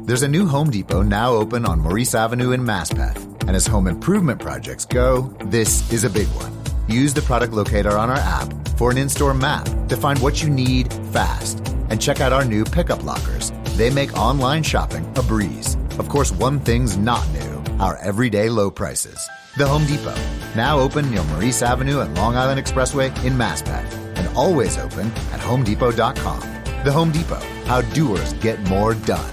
There's a new Home Depot now open on Maurice Avenue in Maspeth. And as home improvement projects go, this is a big one. Use the product locator on our app for an in-store map to find what you need fast. And check out our new pickup lockers. They make online shopping a breeze. Of course, one thing's not new, our everyday low prices. The Home Depot, now open near Maurice Avenue and Long Island Expressway in Maspeth, and always open at homedepot.com. The Home Depot, how doers get more done.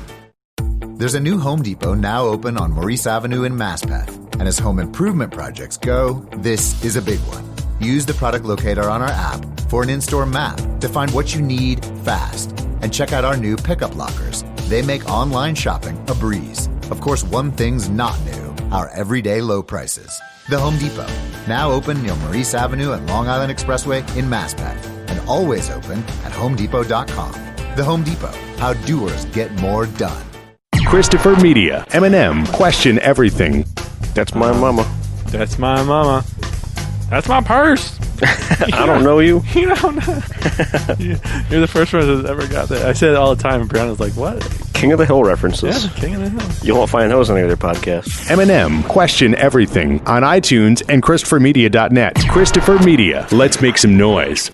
There's a new Home Depot now open on Maurice Avenue in Maspeth. And as home improvement projects go, this is a big one. Use the product locator on our app for an in-store map to find what you need fast. And check out our new pickup lockers. They make online shopping a breeze. Of course, one thing's not new, our everyday low prices. The Home Depot, now open near Maurice Avenue and Long Island Expressway in Maspeth, and always open at homedepot.com. The Home Depot, how doers get more done. Christopher Media, M&M, question everything. That's my mama. That's my mama. That's my purse. I don't know you. You don't know. You're the first one that's ever got that. I say it all the time, and Brianna's like, what? King of the Hill references. Yeah, King of the Hill. You won't find those on any other podcast. M&M, question everything on iTunes and ChristopherMedia.net. Christopher Media, let's make some noise.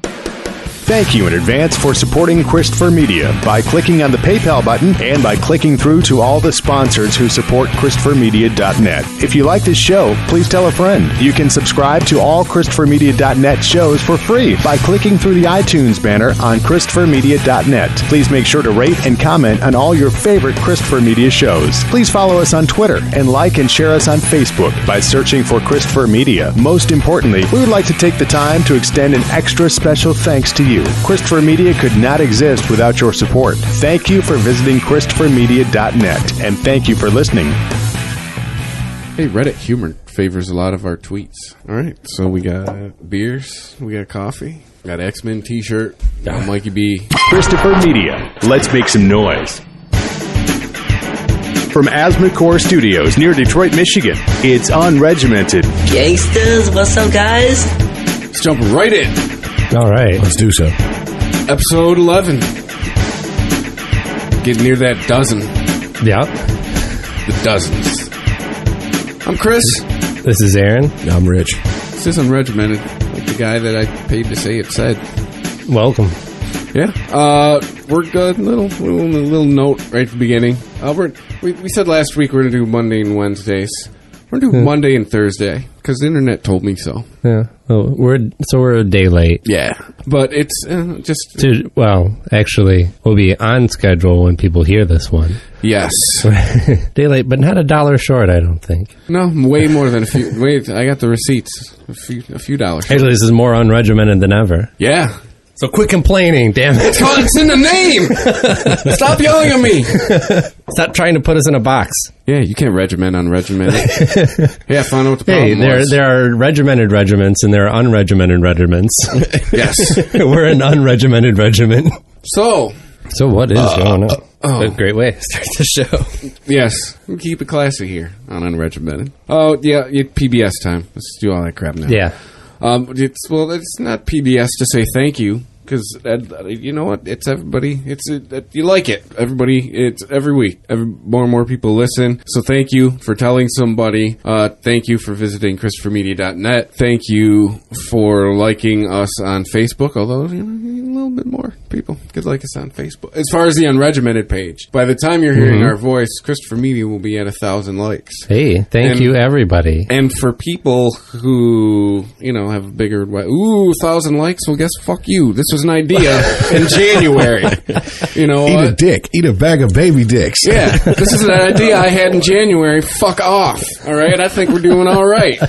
Thank you in advance for supporting Christopher Media by clicking on the PayPal button and by clicking through to all the sponsors who support ChristopherMedia.net. If you like this show, please tell a friend. You can subscribe to all ChristopherMedia.net shows for free by clicking through the iTunes banner on ChristopherMedia.net. Please make sure to rate and comment on all your favorite Christopher Media shows. Please follow us on Twitter and like and share us on Facebook by searching for Christopher Media. Most importantly, we would like to take the time to extend an extra special thanks to you. Christopher Media could not exist without your support. Thank you for visiting ChristopherMedia.net, and thank you for listening. Hey, Reddit humor favors a lot of our tweets. All right, so we got beers, we got coffee, got X-Men t-shirt, got Mikey B. Christopher Media, let's make some noise. From Asthmacore Studios near Detroit, Michigan, it's Unregimented. Gangsters, what's up, guys? Let's jump right in. All right. Let's do so. Episode 11. Getting near that dozen. Yeah. The dozens. I'm Chris. This is Aaron. I'm Rich. This is Unregimented, like the guy that I paid to say it said. Welcome. Yeah. We're good. Little note right at the beginning. We said last week we're going to do Monday and Wednesdays. We're going to do Monday and Thursday because the internet told me so. Yeah. Oh, we're a day late. Yeah. But it's just... Actually, we'll be on schedule when people hear this one. Yes. Day late, but not $1 short, I don't think. No, way more than a few... Wait, I got the receipts. A few dollars. Actually, this is more unregimented than ever. Yeah. So quit complaining, damn it. It's in the name! Stop yelling at me! Stop trying to put us in a box. Yeah, you can't regiment unregimented. Yeah, find out what the problem was. There are regimented regiments and there are unregimented regiments. Yes. We're an unregimented regiment. So what is going on? A great way to start the show. Yes, we keep it classy here on Unregimented. Oh, yeah, PBS time. Let's do all that crap now. Yeah. It's not PBS to say thank you, because you know what? It's everybody. You like it. Everybody. It's every week. More and more people listen. So thank you for telling somebody. Thank you for visiting ChristopherMedia.net. Thank you for liking us on Facebook. Although a little bit more people could like us on Facebook. As far as the Unregimented page, by the time you're hearing our voice, Christopher Media will be at 1,000 likes. Hey, thank you, everybody. And for people who have a bigger 1,000 likes, well, guess fuck you. This was an idea in January. Eat a dick. Eat a bag of baby dicks. Yeah, this is an idea I had in January. Fuck off. All right, I think we're doing all right.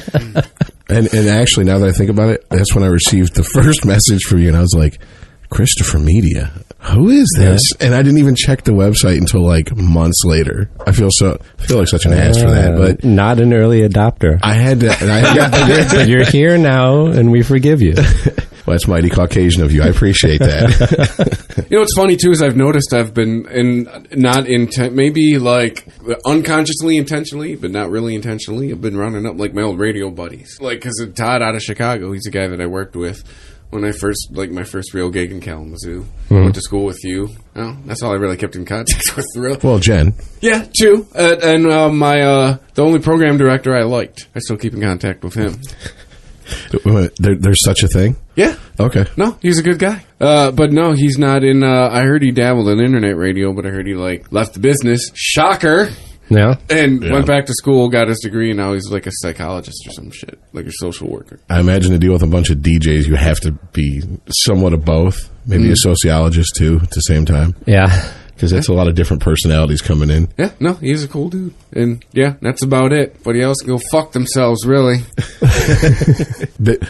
And actually, now that I think about it, that's when I received the first message from you, and I was like, Christopher Media, who is this? Yeah. And I didn't even check the website until like months later. I feel like such an ass for that, but not an early adopter. I had to. But you're here now, and we forgive you. Well, that's mighty Caucasian of you. I appreciate that. What's funny too is I've noticed I've been maybe like unconsciously, intentionally, but not really intentionally. I've been running up like my old radio buddies, like because Todd out of Chicago, he's a guy that I worked with. when I first, like, my first real gig in Kalamazoo. Went to school with you. Oh, that's all I really kept in contact with. Well, Jen. Yeah, true. And the only program director I liked, I still keep in contact with him. There's such a thing? Yeah. Okay. No, he's a good guy. But no, he's not in, I heard he dabbled in internet radio, but I heard he, like, left the business. Shocker! Yeah. And went back to school, got his degree, and now he's like a psychologist or some shit. Like a social worker. I imagine to deal with a bunch of DJs, you have to be somewhat of both. Maybe a sociologist, too, at the same time. Yeah. Because that's a lot of different personalities coming in. Yeah, no, he's a cool dude. And, yeah, that's about it. Everybody else can go fuck themselves, really.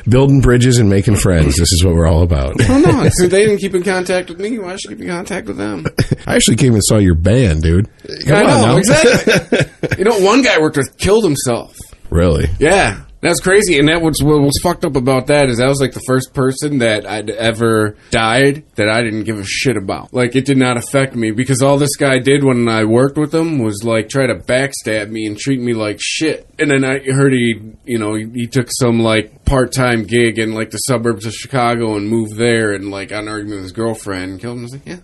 Building bridges and making friends. This is what we're all about. Oh, no, so they didn't keep in contact with me. Why should I keep in contact with them? I actually came and saw your band, dude. Come on now. Exactly. You know, one guy I worked with killed himself. Really? Yeah. That's crazy, and that was what was fucked up about that is that was like the first person that I'd ever died that I didn't give a shit about. Like, it did not affect me because all this guy did when I worked with him was like try to backstab me and treat me like shit. And then I heard he took some like part-time gig in like the suburbs of Chicago and moved there and like got an argument with his girlfriend and killed him. I was like, yeah,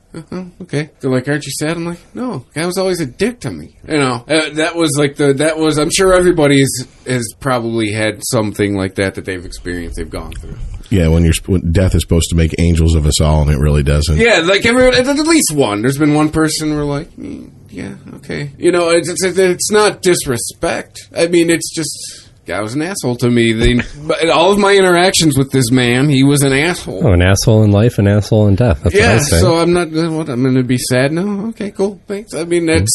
okay. They're like, aren't you sad? I'm like, no, the guy was always a dick to me. You know, that was I'm sure everybody's has probably had something like that they've experienced, they've gone through. Yeah, when death is supposed to make angels of us all, and it really doesn't. Yeah, like at least one. There's been one person where like, yeah, okay. You know, it's not disrespect. I mean, it's just... guy was an asshole to me. All of my interactions with this man, he was an asshole. Oh, an asshole in life, an asshole in death. That's what I say. So I'm not. What? I'm going to be sad now? Okay, cool. Thanks. I mean, I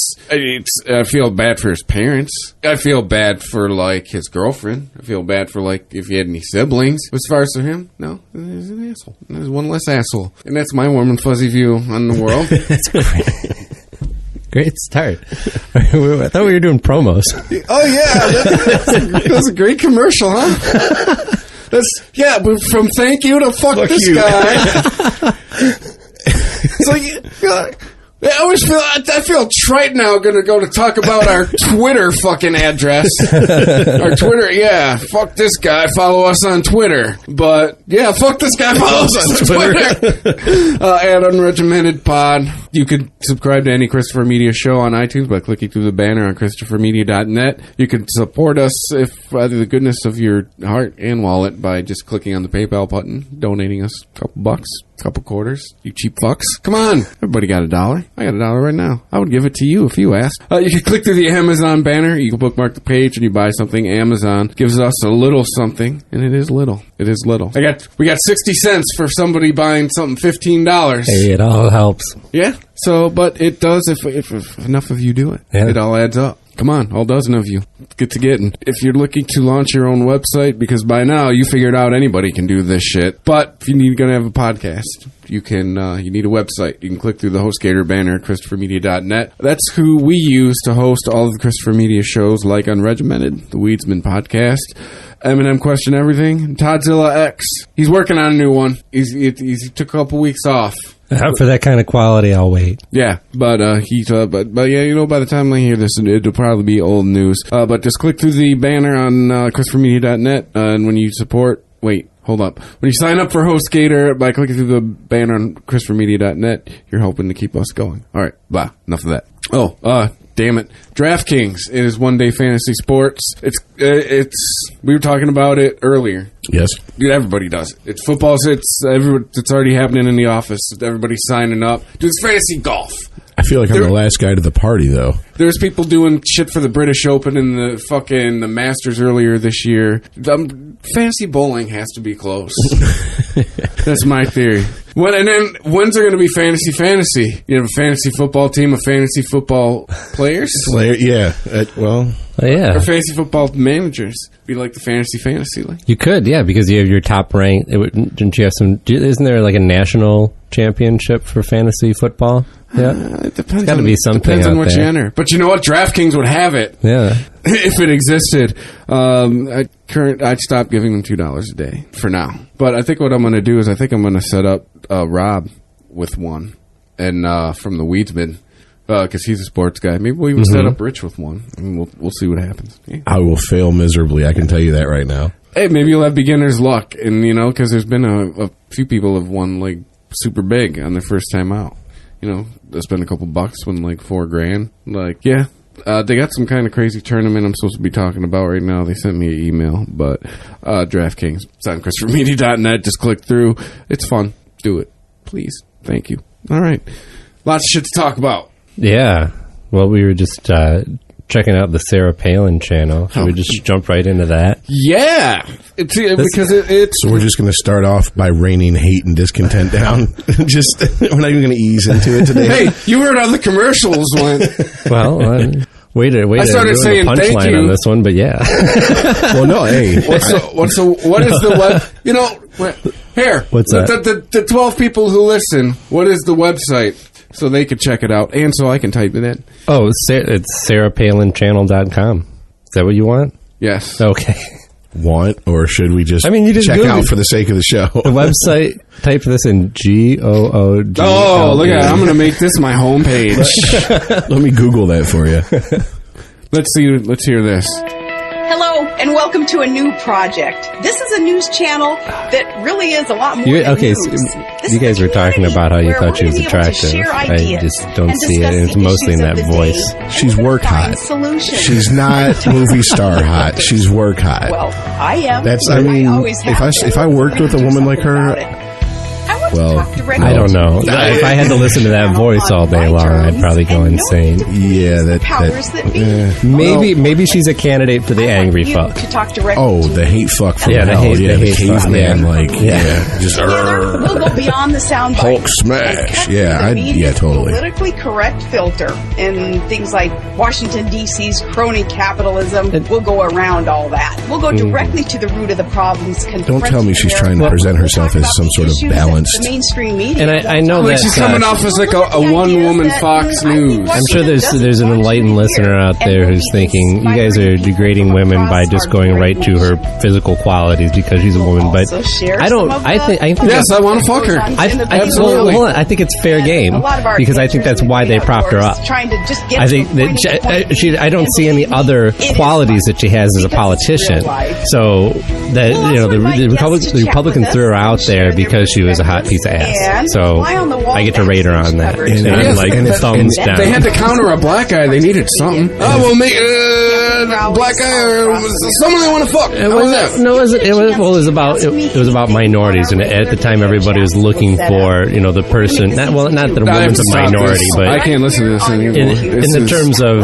feel bad for his parents. I feel bad for like his girlfriend. I feel bad for like if he had any siblings. As far as for him, no, he's an asshole. There's one less asshole, and that's my warm and fuzzy view on the world. That's great. Great start. I thought we were doing promos. Oh, yeah. That was a great commercial, huh? But from thank you to fuck this guy. It's like, I feel trite now going to go to talk about our Twitter fucking address. Our Twitter, yeah, fuck this guy, follow us on Twitter. But, yeah, fuck this guy, follow us on Twitter. At Unregimented Pod. You can subscribe to any Christopher Media show on iTunes by clicking through the banner on ChristopherMedia.net. You can support us if out of the goodness of your heart and wallet by just clicking on the PayPal button, donating us a couple bucks. Couple quarters, you cheap fucks. Come on. Everybody got $1. I got $1 right now. I would give it to you if you asked. You can click through the Amazon banner. You can bookmark the page and you buy something. Amazon gives us a little something, and it is little. It is little. We got 60 cents for somebody buying something $15. Hey, it all helps. Yeah. So, but it does if enough of you do it. Yeah. It all adds up. Come on, all dozen of you. Get to getting. If you're looking to launch your own website, because by now you figured out anybody can do this shit. But if you're going to have a podcast, you need a website. You can click through the HostGator banner at ChristopherMedia.net. That's who we use to host all of the Christopher Media shows like Unregimented, the Weedsman podcast, Eminem Question Everything, Toddzilla X. He's working on a new one. He took a couple weeks off. For that kind of quality, I'll wait. Yeah, but yeah, by the time I hear this, it'll probably be old news. But just click through the banner on ChristopherMedia.net, and when you support, hold up. When you sign up for HostGator by clicking through the banner on ChristopherMedia.net, you're hoping to keep us going. All right, bye. Enough of that. Oh, damn it. DraftKings is one-day fantasy sports. We were talking about it earlier. Yes. Dude, everybody does it. It's football. It's already happening in the office. Everybody's signing up. Dude, it's fantasy golf. I feel like I'm the last guy to the party, though. There's people doing shit for the British Open and the Masters earlier this year. Fantasy bowling has to be close. That's my theory. When's there going to be fantasy? You have a fantasy football team of fantasy football players? Yeah. Yeah. Or fantasy football managers. Be like the fantasy league. You could, yeah, because you have your top rank. Didn't you have isn't there like a national championship for fantasy football? Yeah. It depends. It's got to be something. Depends on out what there. you enter. But you know what? DraftKings would have it. Yeah. If it existed. I'd stop giving them $2 a day for now. But I think what I'm going to do is I'm going to set up Rob with one, and from the Weedsman, because he's a sports guy. Maybe we'll even set up Rich with one. I mean, we'll see what happens. Yeah. I will fail miserably. I can tell you that right now. Hey, maybe you'll have beginner's luck, and because there's been a few people have won like super big on their first time out. You know, they spend a couple bucks, win like $4,000. Like, yeah. They got some kind of crazy tournament I'm supposed to be talking about right now. They sent me an email, but DraftKings, it's on ChristopherMedia.net. Just click through. It's fun. Do it. Please. Thank you. All right. Lots of shit to talk about. Yeah. Well, we were just checking out the Sarah Palin channel. Should we just jump right into that? Yeah. Because it's... So we're just going to start off by raining hate and discontent down. Just we're not even going to ease into it today. Hey, you heard how the commercials went. Well, wait I started saying a thank punchline you on this one, but yeah. Well, no, hey. What is the web... You know, here. What's that? The 12 people who listen, what is the website? So they could check it out, and so I can type it in. Oh, it's SarahPalinChannel.com. Is that what you want? Yes. Okay. Want, or should we just, you just check Google out for the sake of the show? The website, type this in GOOGLE. Oh, look at it. I'm going to make this my homepage. Let me Google that for you. Let's hear this. Hello, and welcome to a new project. This is a news channel that really is a lot more than okay, news. so you guys were talking about how you thought she was attractive. I just don't see it. It's mostly in that voice. She's work hot. She's not movie star hot. She's work hot. Well, I am. If I worked with a woman like her, well, I don't know. If I had to listen to that voice all day long, I'd probably go insane. Yeah, maybe she's a candidate for the angry fuck. Oh, the hate fuck from the hell. hate caveman, fuck, just we'll go beyond the sound Hulk smash. Yeah, totally. Politically correct filter and things like Washington D.C.'s crony capitalism. We'll go around all that. We'll go directly to the root of the problems. Don't tell me she's trying to present herself as some sort of balanced. Mainstream media. And I know that she's coming off as like a one-woman Fox News. I'm sure there's an enlightened listener out there who's thinking you guys are degrading women by just going right to her physical qualities because she's a woman. But I don't. I think yes, I want to fuck her. Absolutely. Hold on. I think it's fair game because I think that's why they propped her up. I think that I don't see any other qualities that she has as a politician. So that the Republicans threw her out there because she was a hot piece of ass. So I get to rate her on that. Thumbs down. They had to counter a black guy. They needed something. Oh, well, make black guy or someone they want to fuck. It was about minorities, and at the time everybody was looking for the person. Not that a woman's a minority, but I can't listen to this anymore. In the terms of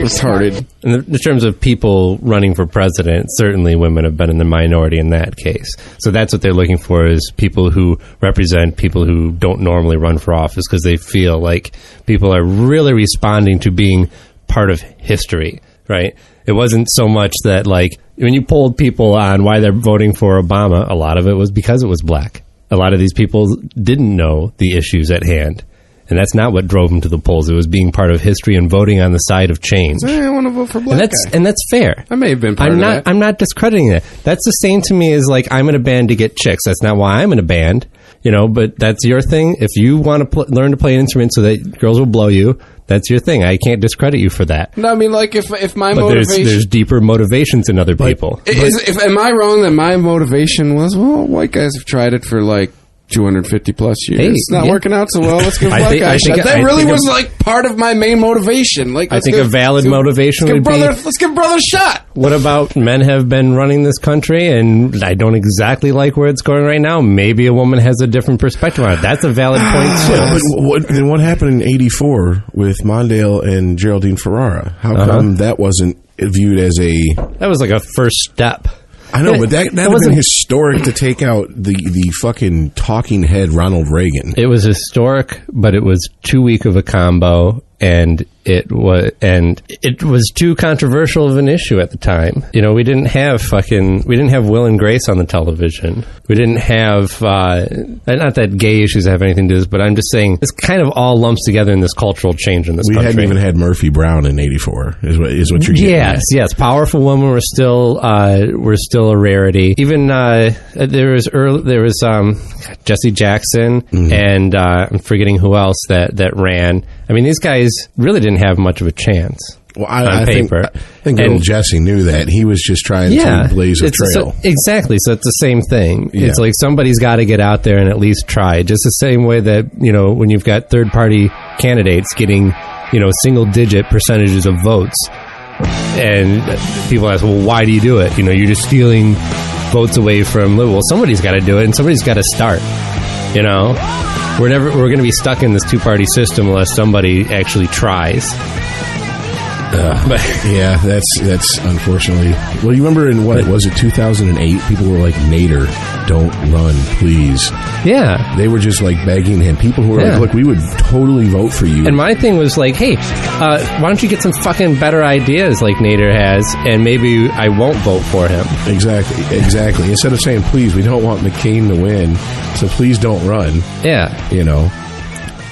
retarded. In the terms of people running for president, certainly women have been in the minority in that case. So that's what they're looking for, is people who represent people who don't normally run for office, because they feel like people are really responding to being part of history, right? It wasn't so much that, like, when you polled people on why they're voting for Obama, a lot of it was because it was black. A lot of these people didn't know the issues at hand. And that's not what drove them to the polls. It was being part of history and voting on the side of change. I want to vote for black guy. And that's fair. I may have been part of that. I'm not discrediting that. That's the same to me as, like, I'm in a band to get chicks. That's not why I'm in a band, but that's your thing. If you want to learn to play an instrument so that girls will blow you, that's your thing. I can't discredit you for that. No, I mean, like, if my but motivation... There's deeper motivations in other people. Am I wrong that my motivation was, well, white guys have tried it for, like, 250 plus years. Hey, it's not working out so well. Let's give black guy a shot. That really was like part of my main motivation. Like, I think a valid motivation would be, let's give brother a shot. What about men have been running this country, and I don't exactly like where it's going right now. Maybe a woman has a different perspective on it. That's a valid point too. But what happened in '84 with Mondale and Geraldine Ferrara? How come that wasn't viewed as that was like a first step? I know, but that would have been historic to take out the fucking talking head Ronald Reagan. It was historic, but it was too weak of a combo, and it was too controversial of an issue at the time. We didn't have Will and Grace on the television. We didn't have not that gay issues have anything to do with this, but I'm just saying this kind of all lumps together in this cultural change in this country. We hadn't even had Murphy Brown in '84. Is what you're getting at. Yes. Powerful women were still a rarity. Even there was Jesse Jackson and I'm forgetting who else that ran. I mean, these guys really didn't have much of a chance. Well, on I paper. think little Jesse knew that. He was just trying to blaze a trail. Exactly. So it's the same thing. Yeah. It's like somebody's got to get out there and at least try. Just the same way that, when you've got third-party candidates getting, single-digit percentages of votes. And people ask, well, why do you do it? You're just stealing votes away from... Well, somebody's got to do it, and somebody's got to start. We're going to be stuck in this two-party system unless somebody actually tries. Yeah, that's unfortunately. Well, you remember in was it 2008? People were like, Nader, don't run, please. Yeah, they were just like begging him. People who were like, look, we would totally vote for you. And my thing was like, hey, why don't you get some fucking better ideas like Nader has, and maybe I won't vote for him. Exactly. Instead of saying, please, we don't want McCain to win, so please don't run. Yeah,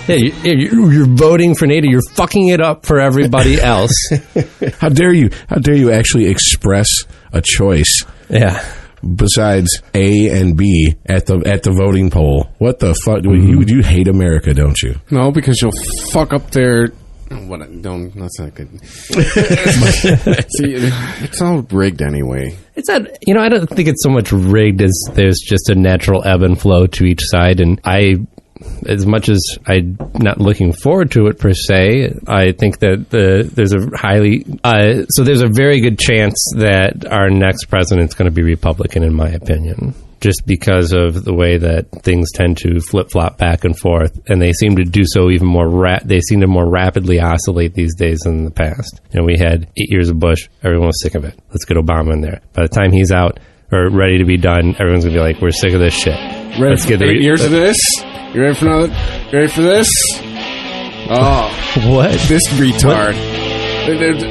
Yeah, you're voting for Nader. You're fucking it up for everybody else. How dare you? How dare you actually express a choice? Yeah. Besides A and B at the voting poll. What the fuck? You hate America, don't you? No, because you'll fuck up their... Don't. That's not good. See, it's all rigged anyway. It's not. I don't think it's so much rigged as there's just a natural ebb and flow to each side, and as much as I'm not looking forward to it per se, I think that there's a very good chance that our next president's going to be Republican, in my opinion, just because of the way that things tend to flip-flop back and forth, and they seem to do so even more. They seem to more rapidly oscillate these days than in the past. We had 8 years of Bush; everyone was sick of it. Let's get Obama in there. By the time he's out or ready to be done, everyone's gonna be like, "We're sick of this shit." Let's get 8 years of this. You ready for another? You ready for this? Oh, what? This retard.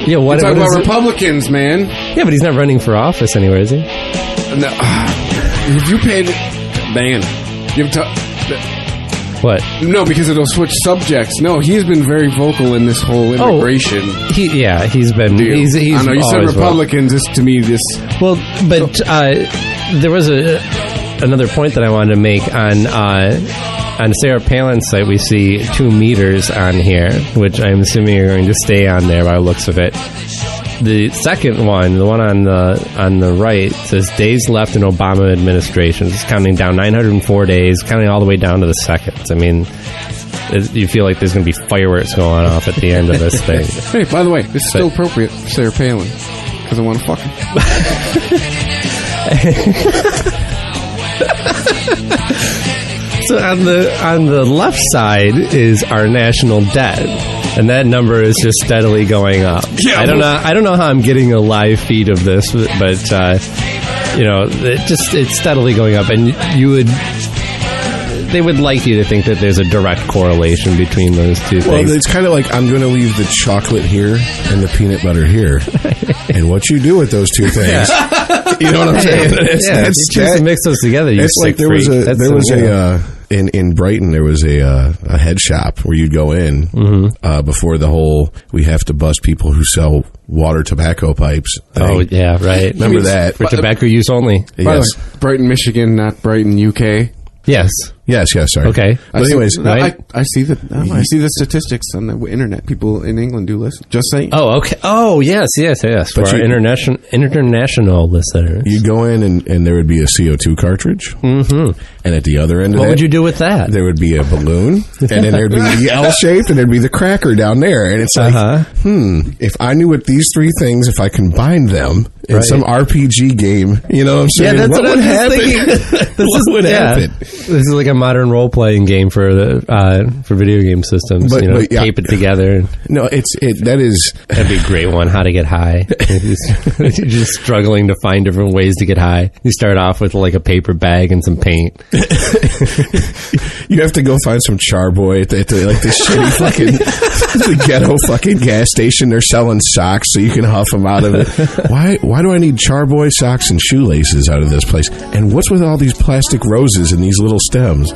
Yeah, what? You're talking about Republicans, man. Yeah, but he's not running for office anywhere, is he? No. If you paid, man, what? No, because it'll switch subjects. No, he's been very vocal in this whole immigration. He's been. He's I know you said Republicans. This to me, this. Well, but there was another point that I wanted to make on Sarah Palin's site. We see 2 meters on here, which I'm assuming are going to stay on there by the looks of it. The second one, the one on the right, says days left in Obama administration. It's counting down 904 days, counting all the way down to the seconds. I mean, you feel like there's going to be fireworks going off at the end of this thing. Hey, by the way, it's still appropriate for Sarah Palin because I want to fuck her. So on the left side is our national debt, and that number is just steadily going up. Yeah, I don't know how I'm getting a live feed of this, but it's steadily going up, and they would like you to think that there's a direct correlation between those two things. Well, it's kind of like I'm going to leave the chocolate here and the peanut butter here, and what you do with those two things. You know what I'm saying? You choose to mix those together. It's like there was in Brighton, there was a head shop where you'd go in before the whole we have to bust people who sell water tobacco pipes thing. Oh, yeah, right. Remember that. For tobacco use only. Yes. Brighton, Michigan, not Brighton, UK. Yes. Yes, sorry. Okay. But anyways, I see the statistics on the internet. People in England do listen. Just saying. Oh, okay. Oh, yes. For our international listeners. You go in and there would be a CO2 cartridge. Mm-hmm. And at the other end of what would you do with that? There would be a balloon. And then there'd be the L-shaped, and there'd be the cracker down there. And it's like, if I knew what these three things, if I combined them in some RPG game, you know what I'm saying? Yeah, that's what would happen? What would happen? This is like a modern role-playing game for video game systems. But tape it together. No, that'd be a great one. How to get high? You're just struggling to find different ways to get high. You start off with like a paper bag and some paint. You have to go find some charboy at the shitty fucking the ghetto fucking gas station. They're selling socks so you can huff them out of it. Why do I need charboy socks and shoelaces out of this place? And what's with all these plastic roses and these little stems?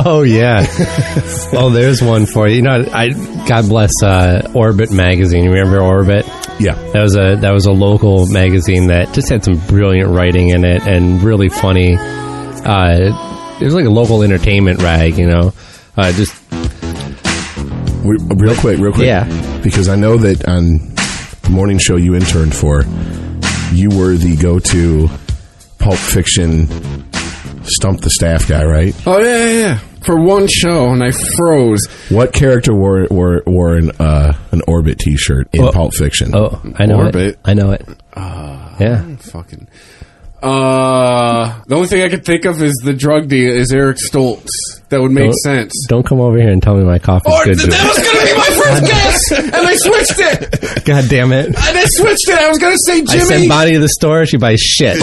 Oh, there's one for you. God bless Orbit magazine. You remember Orbit? Yeah, that was a local magazine that just had some brilliant writing in it and really funny. It was like a local entertainment rag, just Real quick. Yeah. Because I know that on the morning show you interned for, you were the go-to Pulp Fiction stump the staff guy, right? Oh, yeah. For one show, and I froze. What character wore an Orbit T-shirt in Pulp Fiction? Oh, I know Orbit. it. I know it. Yeah. Fucking. The only thing I could think of is the drug deal is Eric Stoltz. That would make sense. Don't come over here and tell me my coffee's good. That was going to be my first guess, and I switched it. God damn it! And I switched it. I was going to say Jimmy. I send Bonnie to the store. She buys shit.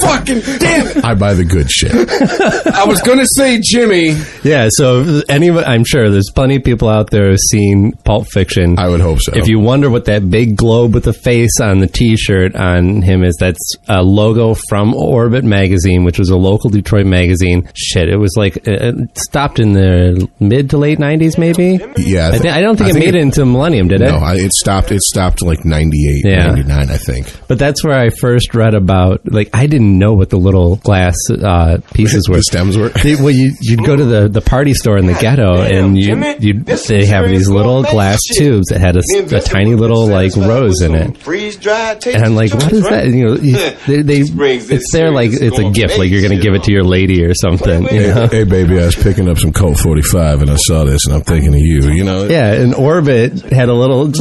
Fucking damn it! I buy the good shit. I was going to say Jimmy. Yeah. So I'm sure there's plenty of people out there who've seen Pulp Fiction. I would hope so. If you wonder what that big globe with the face on the T-shirt on him is, that's a logo from Orbit magazine, which was a local Detroit magazine. Shit, it was like it stopped in the mid to late 90s, maybe. Yeah, I don't think it made it into Millennium, did it? No, it stopped. It stopped like 98, 99, I think. But that's where I first read about. Like, I didn't know what the little glass pieces were. The stems were. You'd go to the party store in the ghetto, and they have these little glass tubes that had a tiny little like rose in it. And I'm like, what is that? And, it's there like it's a gift, like you're going to give it to your lady or something. You know? Hey, baby, I was picking up some Colt 45 and I saw this and I'm thinking of you, you know? Yeah, and Orbit had a little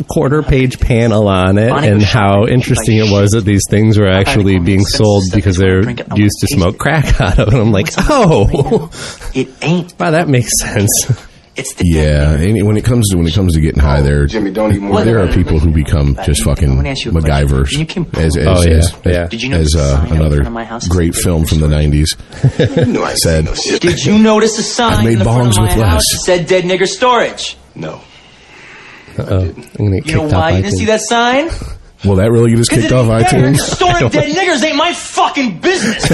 quarter-page panel on it, and how interesting it was that these things were actually being sold because they're used to smoke crack out of it. I'm like, oh, it ain't. Wow, that makes sense. And when it comes to getting high, there are people who become just fucking MacGyvers. As another great film from the 90s said. Did you notice a sign in the front of my house that said "Dead Nigger Storage"? No. You know why you didn't see that sign? Will that really get us kicked off iTunes? Storing dead niggers ain't my fucking business.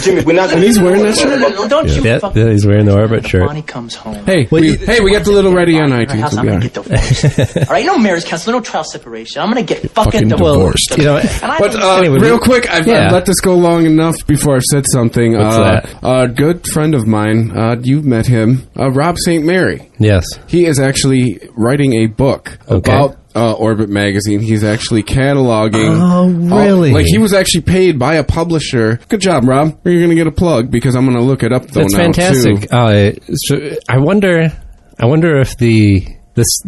Jimmy, we're not. And he's wearing that shirt. Don't you? Yeah, he's wearing the Orbit shirt. Bonnie comes home. Hey, we got the little ready on iTunes. I'm gonna get divorced. All right, no marriage counseling, no trial separation. I'm gonna get fucking divorced. You know, but real quick, I've let this go long enough before I've said something. What's that? A good friend of mine, you've met him, Rob St. Mary. Yes. He is actually writing a book about Orbit magazine. He's actually cataloging. Oh, really? Like, he was actually paid by a publisher. Good job, Rob. You're going to get a plug because I'm going to look it up though. That's now fantastic. Too. So I wonder if the what's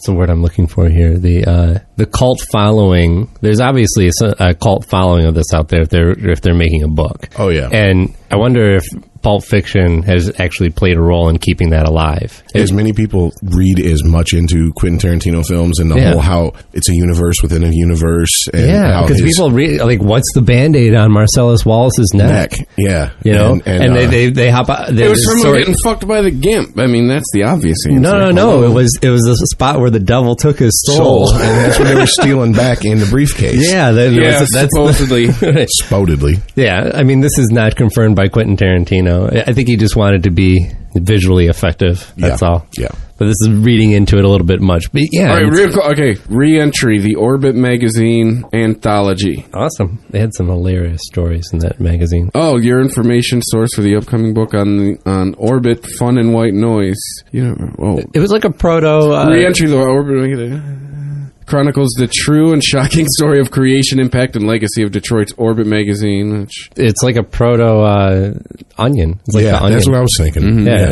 the word I'm looking for here? The cult following. There's obviously a cult following of this out there if they're making a book. Oh yeah. And I wonder if Pulp Fiction has actually played a role in keeping that alive. As many people read as much into Quentin Tarantino films and the whole how it's a universe within a universe. And because people read, like, what's the Band-Aid on Marcellus Wallace's neck? Yeah. You know? And they hop out. It was from getting fucked by the Gimp. I mean, that's the obvious answer. No. It was a spot where the devil took his soul. And that's what they were stealing back in the briefcase. Yeah. That's supposedly. Supposedly. Yeah. I mean, this is not confirmed by Quentin Tarantino. I think he just wanted to be visually effective. That's all. Yeah. But this is reading into it a little bit much. But yeah. All right, okay. Re-entry, the Orbit magazine anthology. Awesome. They had some hilarious stories in that magazine. Oh, your information source for the upcoming book on Orbit, Fun and White Noise. It was like a proto... Re-entry, the Orbit... chronicles the true and shocking story of creation, impact, and legacy of Detroit's Orbit magazine. It's like a proto Onion. It's like the Onion. That's what I was thinking. Mm-hmm. Yeah,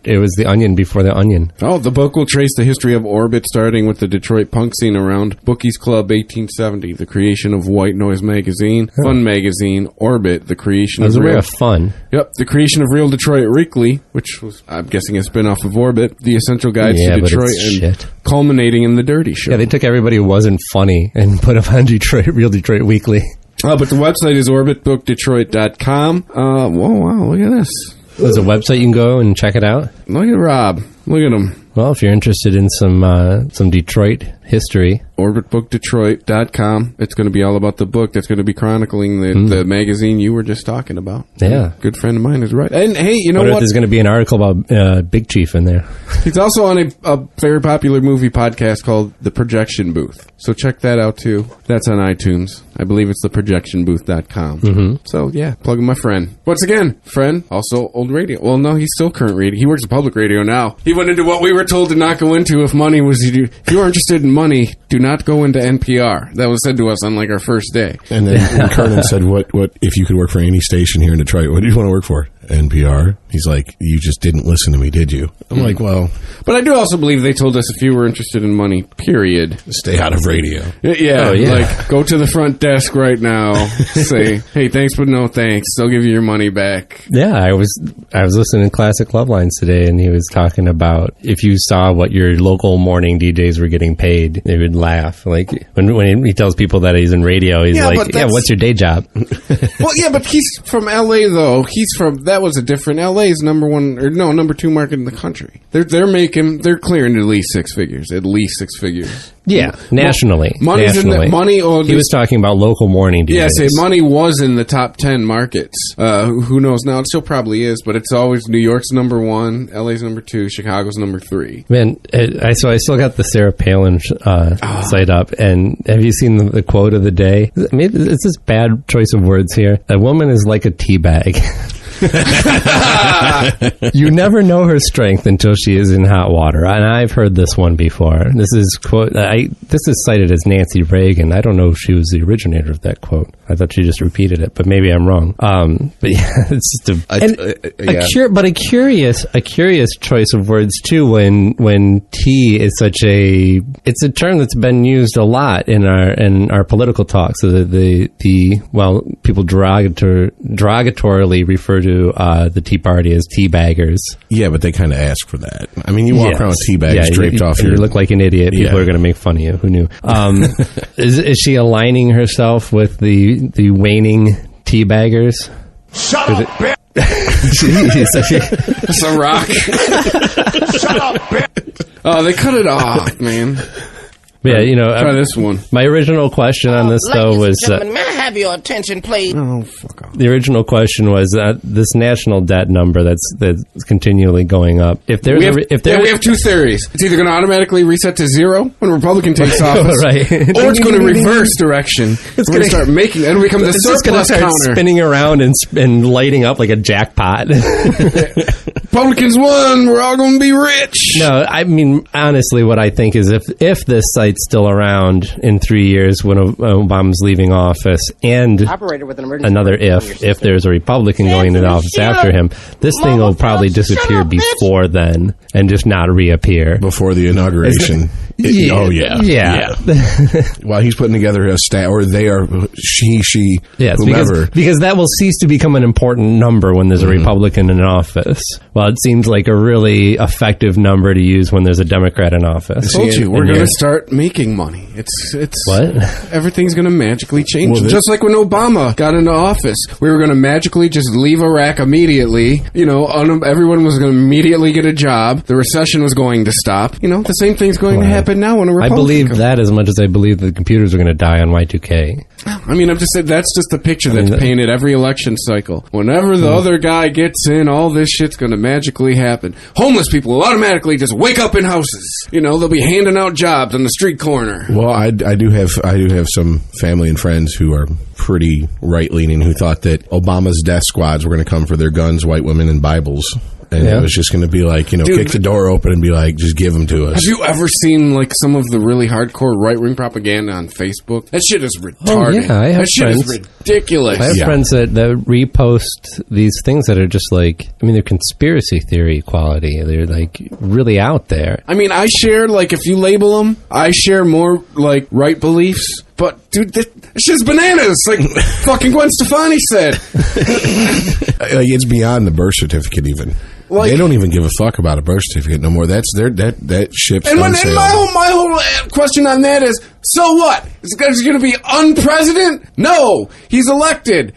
it was the Onion before the Onion. Oh, the book will trace the history of Orbit, starting with the Detroit punk scene around Bookies Club 1870, the creation of White Noise magazine, Fun magazine, Orbit, the creation of Real Fun. Yep, the creation of Real Detroit Weekly, which was, I'm guessing, a spin-off of Orbit, the essential guides to Detroit, and culminating in the Dirty Show. Yeah, they took everybody who wasn't funny and put them on Real Detroit Weekly. But the website is orbitbookdetroit.com. Wow, look at this. There's a website you can go and check it out. Look at Rob. Look at him. Well, if you're interested in some Detroit history, orbitbookdetroit.com. It's going to be all about the book that's going to be chronicling the magazine you were just talking about. Yeah. A good friend of mine is right. And hey, you know what? There's going to be an article about Big Chief in there. He's also on a very popular movie podcast called The Projection Booth. So check that out too. That's on iTunes. I believe it's theprojectionbooth.com. Mm-hmm. So yeah, plugging my friend. Once again, friend, also old radio. Well, no, he's still current radio. He works at public radio now. He went into what we were told to not go into if money was... If you are interested in money, do not go into NPR. That was said to us on like our first day. And then Kernan said, what if you could work for any station here in Detroit, what do you want to work for? NPR. He's like, you just didn't listen to me, did you? I'm like, well... But I do also believe they told us if you were interested in money, period. Stay out of radio. Yeah, like, go to the front desk right now. Say, hey, thanks, but no thanks. They'll give you your money back. Yeah, I was listening to Classic Love Lines today, and he was talking about if you saw what your local morning DJs were getting paid, they would laugh. Like, when he tells people that he's in radio, he's like, yeah, what's your day job? Well, yeah, but he's from L.A., though. That was a different... L.A.'s number 2 market in the country. They're clearing at least six figures. At least six figures. Yeah, nationally. Money's nationally. In the money. Or he was talking about local morning DJs. Yeah, say money was in the top 10 markets. Who knows now? It still probably is, but it's always New York's number 1, LA's number 2, Chicago's number 3. Man, I still got the Sarah Palin site up, and have you seen the quote of the day? Maybe it's this bad choice of words here. A woman is like a tea bag. You never know her strength until she is in hot water, and I've heard this one before. This is quote. This is cited as Nancy Reagan. I don't know if she was the originator of that quote. I thought she just repeated it, but maybe I'm wrong. But yeah, it's just a curious choice of words too. When tea is such it's a term that's been used a lot in our political talks. So people derogatorily refer to the Tea Party as tea baggers. Yeah, but they kind of ask for that. I mean, you walk around with tea bags draped off your... You look like an idiot. People are going to make fun of you. Who knew? Is she aligning herself with the waning tea baggers? Shut up, bitch! It's a rock. Shut up, bitch! Oh, they cut it off, man. Yeah, try this one. My original question on this, though, was... may I have your attention, please? Oh, fuck off. The original question was this national debt number that's continually going up. If we have two theories. It's either going to automatically reset to 0 when a Republican takes office, right, or it's going to reverse direction. It's going to start making... It'll become the surplus counter. Spinning around and lighting up like a jackpot. Republicans won. We're all going to be rich. No, I mean, honestly, what I think is if this site's still around in 3 years when Obama's leaving office, and another if there's a Republican going into office after him, this thing will probably disappear before then and just not reappear. Before the inauguration. Yeah. While he's putting together a staff, or they are, she, whomever. Because that will cease to become an important number when there's a Republican in office. Well, it seems like a really effective number to use when there's a Democrat in office. I told you, we're going to start making money. It's what? Everything's going to magically change. Just like when Obama got into office, we were going to magically just leave Iraq immediately. Everyone was going to immediately get a job. The recession was going to stop. The same thing's going to happen now when a Republican I believe that as much as I believe the computers are going to die on Y2K. I mean, I'm just saying that's just the picture that's painted every election cycle. Whenever the other guy gets in, all this shit's going to magically happen. Homeless people will automatically just wake up in houses. They'll be handing out jobs on the street corner. Well, I do have some family and friends who are pretty right-leaning who thought that Obama's death squads were going to come for their guns, white women, and Bibles. And it was just going to be like, Dude, kick the door open and be like, just give them to us. Have you ever seen, some of the really hardcore right-wing propaganda on Facebook? That shit is retarded. Oh, yeah, I have that shit is ridiculous. I have friends that repost these things that are just they're conspiracy theory quality. They're, really out there. I mean, I share, if you label them, I share more, right beliefs. But, dude, that shit's bananas, like fucking Gwen Stefani said. It's beyond the birth certificate, even. They don't even give a fuck about a birth certificate no more. That's that ship's and my whole question on that is, So what? Is going to be unpresident? No, he's elected.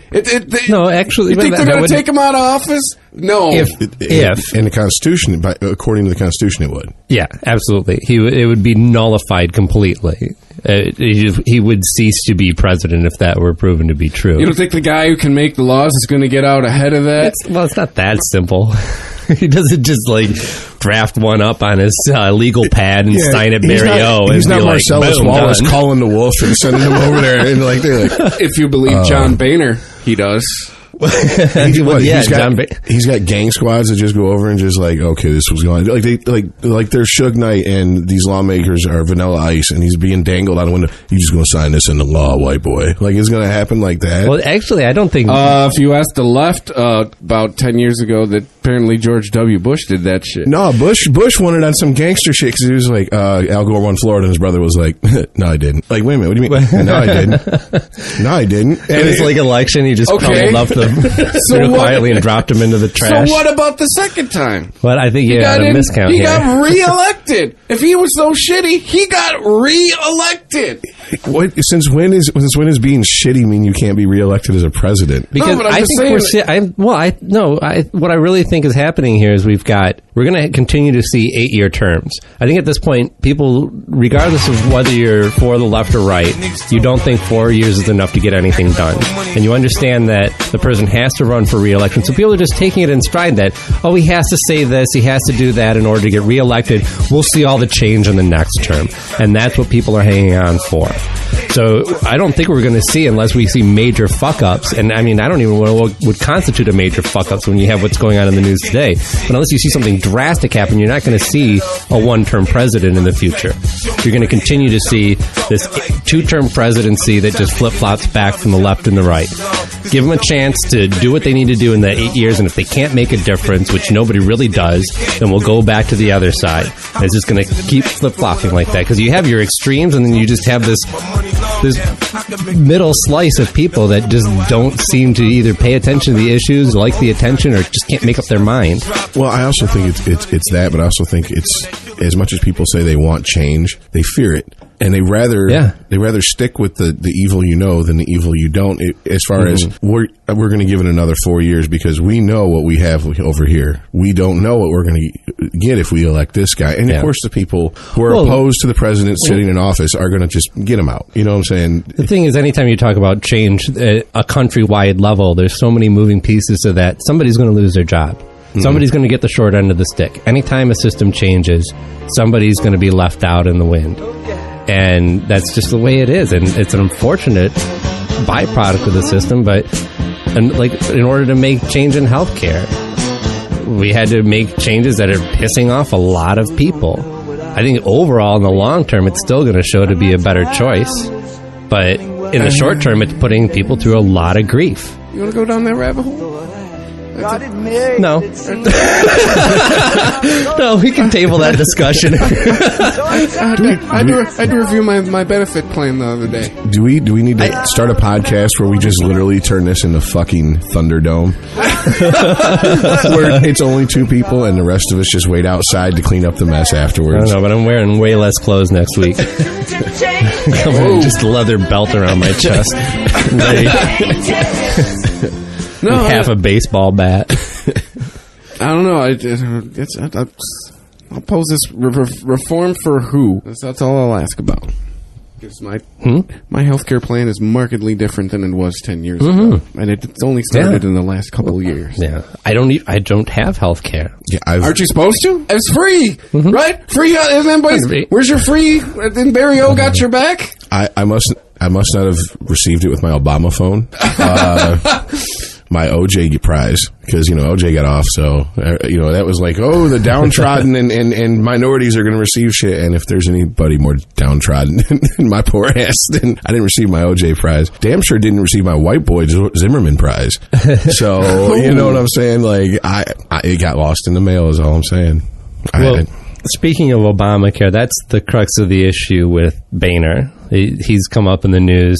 No, actually, you think they're going to take him out of office? No. If in the Constitution, according to the Constitution, it would. Yeah, absolutely. It would be nullified completely. He would cease to be president if that were proven to be true. You don't think the guy who can make the laws is going to get out ahead of that? It's not that simple. He doesn't just draft one up on his legal pad and sign it Barry O. He's not Marcellus Wallace calling the wolf and sending him over there. And they're like, if you believe John Boehner, he does. He's got gang squads that just go over and just okay, this was going like they're Suge Knight and these lawmakers are Vanilla Ice and he's being dangled out a window. You just gonna sign this into law, white boy? It's gonna happen like that? Well, actually, I don't think. If you ask the left, about 10 years ago, that apparently George W. Bush did that shit. No, Bush won it on some gangster shit because he was like, Al Gore won Florida, and his brother was like, no, I didn't. Wait a minute, what do you mean? No, I didn't. No, I didn't. And it's election. He just crumbled up the quietly and dropped him into the trash. So what about the second time? Well, I think he had a miscount. He got reelected. If he was so shitty, he got reelected. Since when is being shitty mean you can't be reelected as a president? Because I think what I really think is happening here is we're going to continue to see 8-year terms. I think at this point, people, regardless of whether you're for the left or right, you don't think 4 years is enough to get anything done. And you understand that the person has to run for re-election. So people are just taking it in stride that, he has to say this, he has to do that in order to get reelected. We'll see all the change in the next term. And that's what people are hanging on for. So I don't think we're going to see, unless we see major fuck-ups, and I mean, I don't even know what would constitute a major fuck-ups when you have what's going on in the news today. But unless you see something drastic happen, you're not going to see a one-term president in the future. You're going to continue to see this 2-term presidency that just flip-flops back from the left and the right. Give them a chance to do what they need to do in that 8 years, and if they can't make a difference, which nobody really does, then we'll go back to the other side. And it's just going to keep flip-flopping like that, because you have your extremes, and then you just have this middle slice of people that just don't seem to either pay attention to the issues, like the attention, or just can't make up their mind. Well, I also think it's that, but I also think it's, as much as people say they want change, they fear it. And they rather stick with the evil than the evil you don't. As far as we're going to give it another 4 years because we know what we have over here. We don't know what we're going to get if we elect this guy. And of course, the people who are opposed to the president sitting in office are going to just get him out. You know what I'm saying? The thing is, anytime you talk about change at a countrywide level, there's so many moving pieces to that. Somebody's going to lose their job. Somebody's going to get the short end of the stick. Anytime a system changes, somebody's going to be left out in the wind. And that's just the way it is. And it's an unfortunate byproduct of the system. But in order to make change in healthcare, we had to make changes that are pissing off a lot of people. I think overall, in the long term, it's still going to show to be a better choice. But in the short term, it's putting people through a lot of grief. You want to go down that rabbit hole? No. No, we can table that discussion. I had to review my benefit plan the other day. Do we need to start a podcast where we just literally turn this into fucking Thunderdome? Where it's only 2 people and the rest of us just wait outside to clean up the mess afterwards. I don't know, but I'm wearing way less clothes next week. I'm wearing just a leather belt around my chest. No, half a baseball bat. I don't know. I'll pose this reform for who? That's all I'll ask about. Because my healthcare plan is markedly different than it was 10 years ago, and it's only started in the last couple of years. Yeah, I don't have healthcare. Yeah, aren't you supposed to? It's free, right? Free. Where's your free? Then Barry O got your back. I must not have received it with my Obama phone. My OJ prize, because OJ got off, so that was like, the downtrodden and minorities are going to receive shit, and if there's anybody more downtrodden than my poor ass, then I didn't receive my OJ prize. Damn sure didn't receive my white boy Zimmerman prize. So you know what I'm saying? Like it got lost in the mail is all I'm saying. Well, speaking of Obamacare, that's the crux of the issue with Boehner. He's come up in the news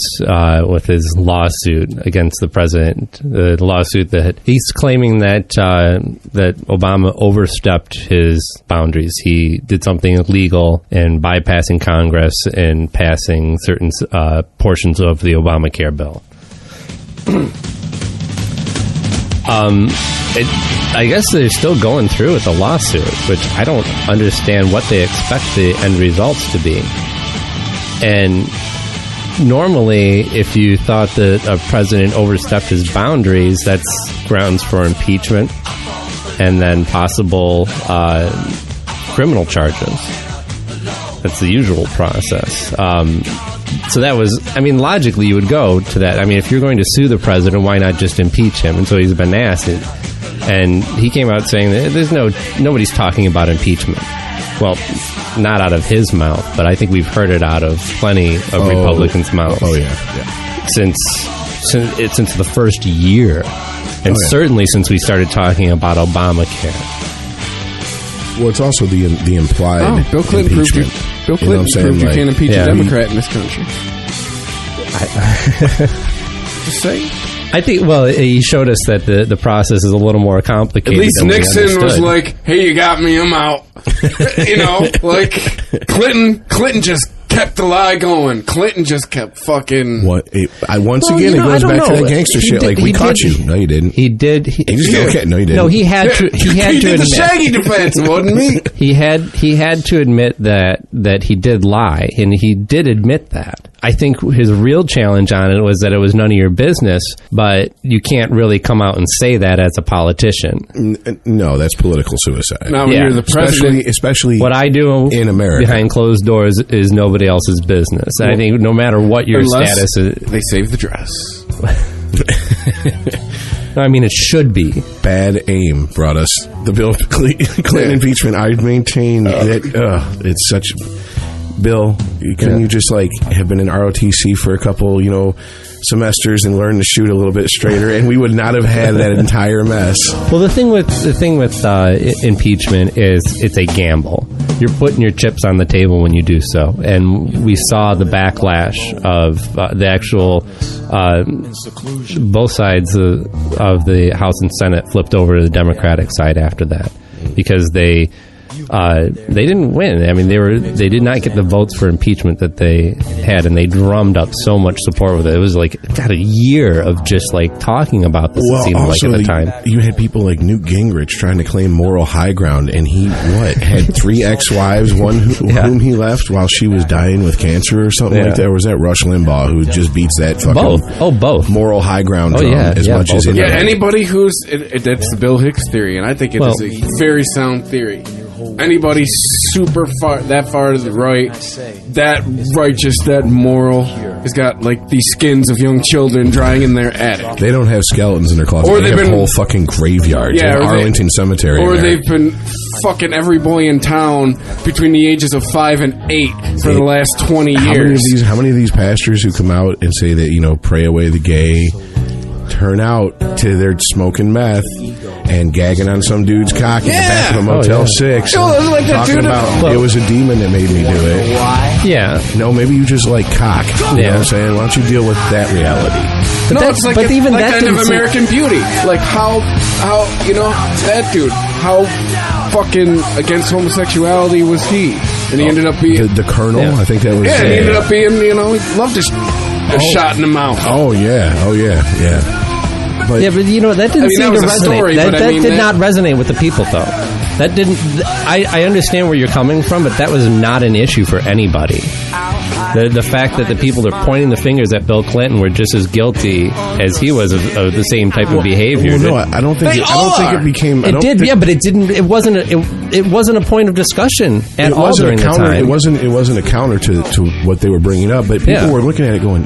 with his lawsuit against the president. The lawsuit that he's claiming that that Obama overstepped his boundaries. He did something illegal in bypassing Congress and passing certain portions of the Obamacare bill. I guess they're still going through with the lawsuit, which I don't understand what they expect the end results to be. And normally, if you thought that a president overstepped his boundaries, that's grounds for impeachment and then possible criminal charges. That's the usual process. So that was, I mean, logically you would go to that. I mean, if you're going to sue the president, why not just impeach him? And so he's been asked it. And he came out saying that nobody's talking about impeachment. Well, not out of his mouth, but I think we've heard it out of plenty of Republicans' mouths. Oh, yeah. Since the first year. And certainly since we started talking about Obamacare. Well, it's also the implied Bill Clinton impeachment. proved you can't impeach a Democrat in this country. Just saying. I think, well, he showed us that the process is a little more complicated. At least than Nixon was like, hey, you got me, I'm out. You know, like, Clinton just kept the lie going. Clinton just kept fucking... Once again, it goes back to that gangster shit. Like, we caught you. No, you didn't. He did. Okay, no, you didn't. No, he had to did admit. The Shaggy defense, wasn't me. He had to admit that he did lie, and he did admit that. I think his real challenge on it was that it was none of your business, but you can't really come out and say that as a politician. No, that's political suicide. Now, when you're the president, especially what I do in America behind closed doors is nobody else's business. And I think no matter what your status is, they save the dress. I mean, it should be. Bad aim brought us the Bill Clinton impeachment. I maintain that it's such... Bill, couldn't you just have been in ROTC for a couple, semesters and learn to shoot a little bit straighter, and we would not have had that entire mess. Well, the thing with impeachment is it's a gamble. You're putting your chips on the table when you do so, and we saw the backlash of the actual both sides of the House and Senate flipped over to the Democratic side after that because they didn't win. I mean, they did not get the votes for impeachment that they had, and they drummed up so much support with it. It was a year of just talking about this. Well, it seemed also, at the time. You had people like Newt Gingrich trying to claim moral high ground, and he had 3 ex-wives, one whom he left while she was dying with cancer or something like that. Or was that Rush Limbaugh who just beats that fucking both moral high ground drum as much as anybody? Yeah, anybody who's that's the Bill Hicks theory, and I think it is a very sound theory. Anybody super far to the right, that righteous, that moral, has got these skins of young children drying in their attic. They don't have skeletons in their closet. Or they have whole fucking graveyards in Arlington Cemetery. Or they've been fucking every boy in town between the ages of 5 and 8 for the last 20 years. How many of these pastors who come out and say that, pray away the gay, turn out to their smoking meth and gagging on some dude's cock in the back of a Motel 6. Talking about it was a demon that made me do it. Why? Yeah. No, maybe you just like cock. You know what I'm saying? Why don't you deal with that reality? No, it's even that end of American Beauty. How that dude, how fucking against homosexuality was he? And he ended up being... The Colonel? Yeah. I think that was... Yeah, he ended up being, he loved a shot in the mouth. Oh, yeah. But that didn't seem to resonate. That did not resonate with the people, though. That didn't. I understand where you're coming from, but that was not an issue for anybody. The fact that the people are pointing the fingers at Bill Clinton were just as guilty as he was of the same type of behavior. Well, no, I don't think it became. It did, but it didn't. It wasn't a point of discussion at all during the time. It wasn't a counter to what they were bringing up, but people were looking at it going,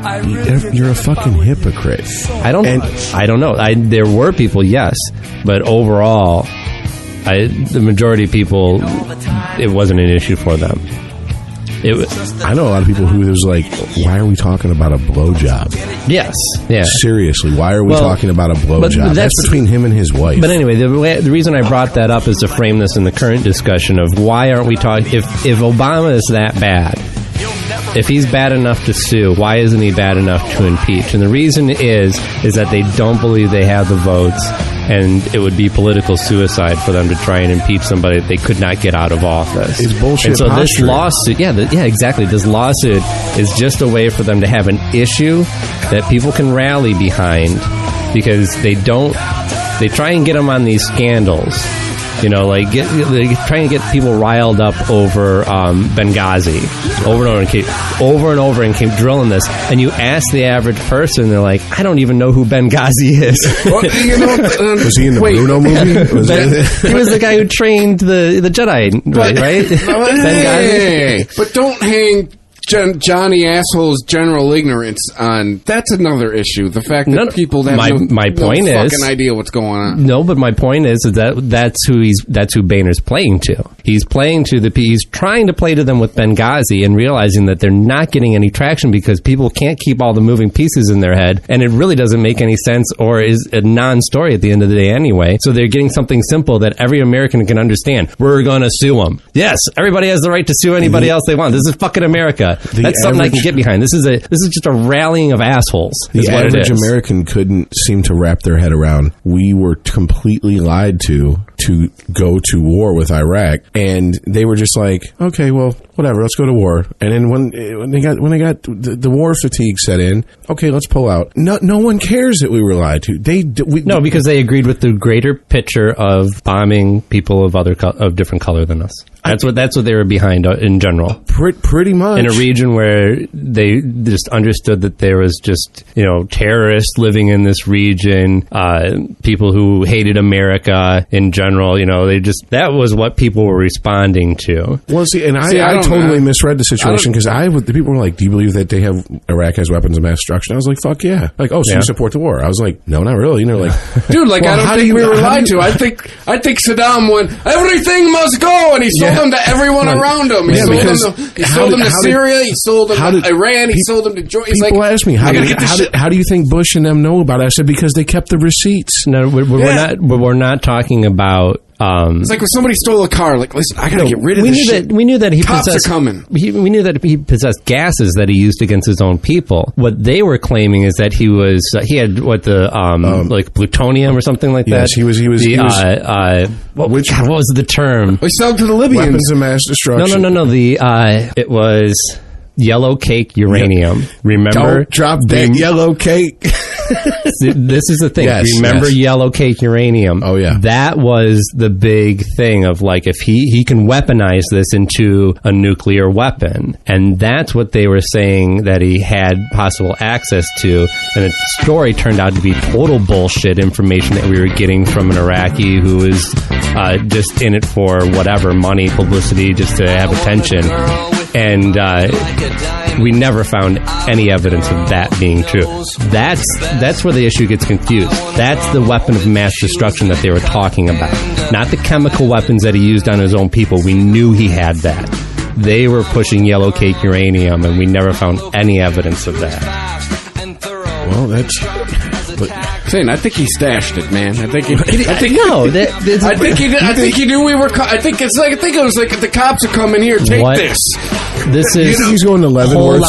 "You're a fucking hypocrite." I don't know. There were people, yes, but overall, the majority of people, it wasn't an issue for them. I know a lot of people who was like, why are we talking about a blowjob? Yes. Yeah. Seriously, why are we talking about a blowjob? That's between him and his wife. But anyway, the reason I brought that up is to frame this in the current discussion of why aren't we talking... If Obama is that bad, if he's bad enough to sue, why isn't he bad enough to impeach? And the reason is that they don't believe they have the votes, and it would be political suicide for them to try and impeach somebody that they could not get out of office. It's bullshit. And so this posturing. lawsuit, exactly. This lawsuit is just a way for them to have an issue that people can rally behind, because they try and get them on these scandals. You know, like they try and get people riled up over Benghazi over and over and keep drilling this. And you ask the average person, they're like, I don't even know who Benghazi is. Well, was he in the Bruno movie? He was the guy who trained the Jedi, right? Benghazi. But don't hang Johnny Asshole's general ignorance on. That's another issue. The fact that people have my point no is, fucking idea what's going on. No, but my point is that that's who Boehner's playing to. He's playing to he's trying to play to them with Benghazi and realizing that they're not getting any traction because people can't keep all the moving pieces in their head, and it really doesn't make any sense or is a non-story at the end of the day anyway. So they're getting something simple that every American can understand. We're going to sue them. Yes, everybody has the right to sue anybody else they want. This is fucking America. That's something I can get behind. This is just a rallying of assholes. The average American couldn't seem to wrap their head around. We were completely lied to go to war with Iraq, and they were just like, okay, well, whatever, let's go to war. And then when they got the war fatigue set in, okay, let's pull out. No one cares that we were lied to. No, because they agreed with the greater picture of bombing people of different color than us. That's what they were behind in general. Pretty much. In a region where they just understood that there was just, terrorists living in this region, people who hated America in general, that was what people were responding to. Well, I totally misread the situation because the people were like, do you believe that Iraq has weapons of mass destruction? I was like, fuck yeah. Like, oh, so you support the war? I was like, no, not really. Like, dude, like, well, I don't think we were lied to. I think Saddam went, everything must go, and he sold them to everyone around him. He sold them to Syria, he sold them to Iran, he sold them to Jordan. People ask me, how do you think Bush and them know about it? I said, because they kept the receipts. No, we're not talking about. It's like when somebody stole a car. Like, listen, I gotta get rid of this shit. We knew that he Cops possessed. Are coming. We knew that he possessed gases that he used against his own people. What they were claiming is that he had like plutonium or something like that. Yes, he was. What was the term? We sold to the Libyans. Weapons of mass destruction. No. It was yellow cake uranium. Yep. Remember? Don't drop that yellow cake. This is the thing. Yes, Remember yellow cake uranium? Oh, yeah. That was the big thing of like, if he can weaponize this into a nuclear weapon. And that's what they were saying that he had possible access to. And the story turned out to be total bullshit information that we were getting from an Iraqi who was just in it for whatever, money, publicity, just to have attention. And we never found any evidence of that being true. That's where the issue gets confused. That's the weapon of mass destruction that they were talking about. Not the chemical weapons that he used on his own people. We knew he had that. They were pushing yellow cake uranium, and we never found any evidence of that. Well, that's... I think he stashed it, man. I think he knew we were. I think it was like the cops are coming here. Take this. This is. You think he's going to Leavenworth?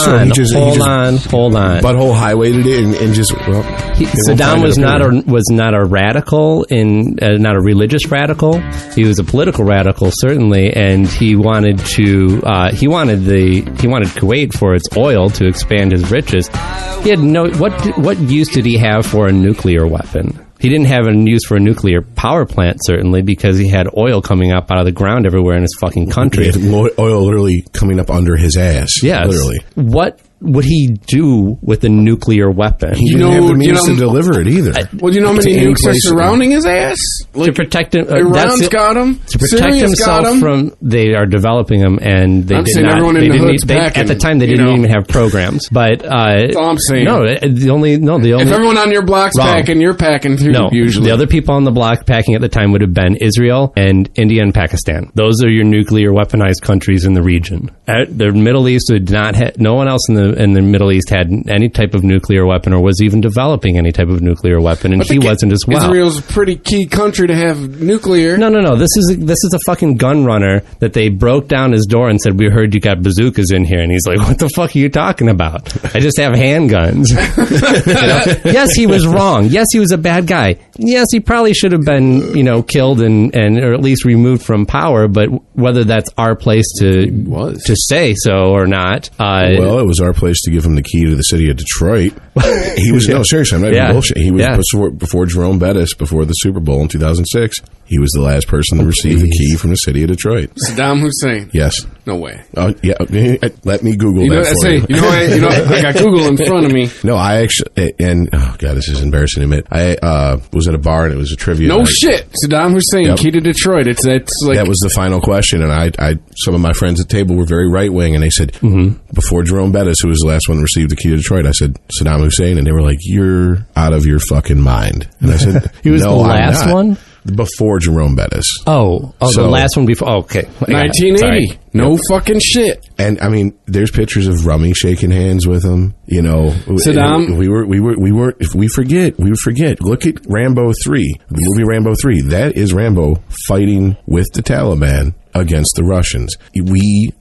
Hold on. Butthole highwayed it and just. Well, Saddam was not a radical not a religious radical. He was a political radical, certainly, and he wanted Kuwait for its oil to expand his riches. He had what use did he have for a nuclear weapon? He didn't have a use for a nuclear power plant, certainly, because he had oil coming up out of the ground everywhere in his fucking country. He had oil literally coming up under his ass. Yes. Literally. What would he do with a nuclear weapon? He didn't have the means to deliver it either. Well, do you know how many nukes are surrounding his ass? To protect him. Iran's got him. To protect himself from... They are developing them, and they did not... At the time, they didn't even have programs. But... that's all I'm saying. If everyone on your block's packing, you're packing too, usually. The other people on the block packing at the time would have been Israel and India and Pakistan. Those are your nuclear weaponized countries in the region. The Middle East did not have... No one else in the Middle East had any type of nuclear weapon or was even developing any type of nuclear weapon, and he wasn't as well. Israel's a pretty key country to have nuclear. No. This is a fucking gun runner that they broke down his door and said, "We heard you got bazookas in here," and he's like, "What the fuck are you talking about? I just have handguns." Yes, he was wrong. Yes, he was a bad guy. Yes, he probably should have been, killed and or at least removed from power. But whether that's our place to say so or not, well, it was our place to give him the key to the city of Detroit. He was no, seriously, I'm not even bullshit. He was before Jerome Bettis, before the Super Bowl in 2006. He was the last person to receive the key from the city of Detroit. Saddam Hussein. Yes. No way. Yeah. Let me Google that for you. I got Google in front of me. No, I actually, and oh god, this is embarrassing to admit. I was at a bar and it was a trivia. No night. shit. Saddam Hussein, key to Detroit. It's like that was the final question, and I some of my friends at the table were very right wing, and they said before Jerome Bettis, who was the last one to receive the key to Detroit, I said Saddam Hussein, and they were like, "You're out of your fucking mind." And I said, "He was no, the last one." Before Jerome Bettis. So, the last one before. Okay, 1980. No fucking shit. And I mean, there's pictures of Rummy shaking hands with him. Saddam. We were. If we forget. Look at Rambo 3, the movie Rambo 3. That is Rambo fighting with the Taliban against the Russians. We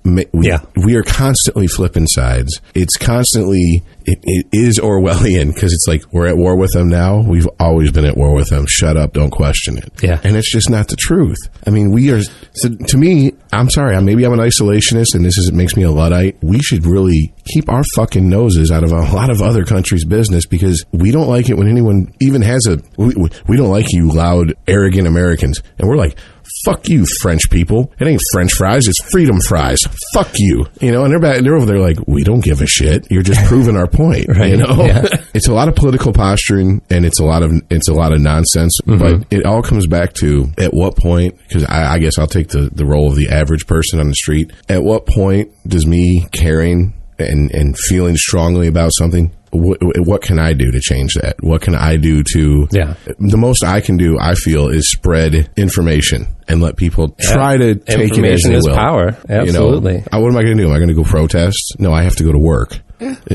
are constantly flipping sides. It's constantly. It is Orwellian because it's like we're at war with them now. We've always been at war with them. Shut up, don't question it. Yeah, and it's just not the truth. I mean, we are. So to me, I'm sorry. Maybe I'm an isolationist, and it makes me a Luddite. We should really keep our fucking noses out of a lot of other countries' business because we don't like it when anyone even has a. We don't like you, loud, arrogant Americans, and we're like. Fuck you, French people. It ain't French fries, it's freedom fries. Fuck you. And they're over there like, we don't give a shit. You're just proving our point. Right. Yeah. It's a lot of political posturing and it's a lot of nonsense. But it all comes back to at what point, because I guess I'll take the role of the average person on the street. At what point does me caring and feeling strongly about something, what can I do to change that? What can I do to... Yeah. The most I can do, I feel, is spread information and let people try to take it as they will. Information is power. Absolutely. What am I going to do? Am I going to go protest? No, I have to go to work.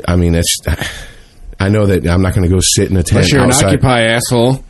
I mean, I know that I'm not going to go sit in a tent unless you're outside. An Occupy asshole.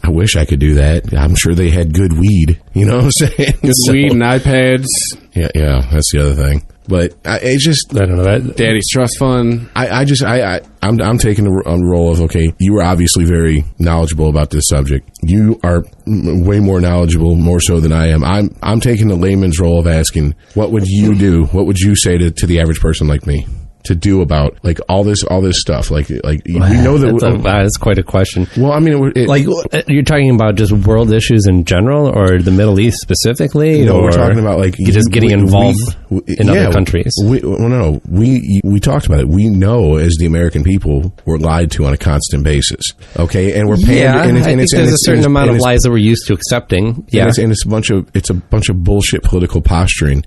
I wish I could do that. I'm sure they had good weed. You know what I'm saying? Good weed and iPads. Yeah, that's the other thing. But I don't know that Daddy's Trust Fund. I'm taking the role of, okay, you were obviously very knowledgeable about this subject. You are way more knowledgeable, more so than I am. I'm taking the layman's role of asking, what would you do? What would you say to the average person like me to do about like all this stuff? Like we know that that's quite a question. Well, I mean, you're talking about just world issues in general, or the Middle East specifically? No, or we're talking about like just getting involved in other countries. We talked about it. We know as the American people we're lied to on a constant basis. Okay, and we're paying. Yeah, I think there's a certain amount of lies that we're used to accepting. Yeah, and it's a bunch of bullshit political posturing.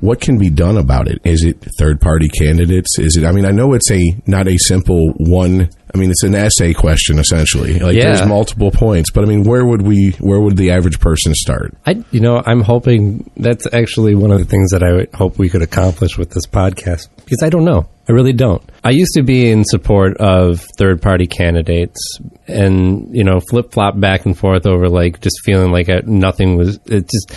What can be done about it? Is it third party candidates? Is it? I mean, I know it's not a simple one. I mean, it's an essay question essentially. There's multiple points, but I mean, where would the average person start? I'm hoping that's actually one of the things that I would hope we could accomplish with this podcast, because I don't know. I really don't. I used to be in support of third-party candidates and, flip-flop back and forth over just feeling like nothing was... It just...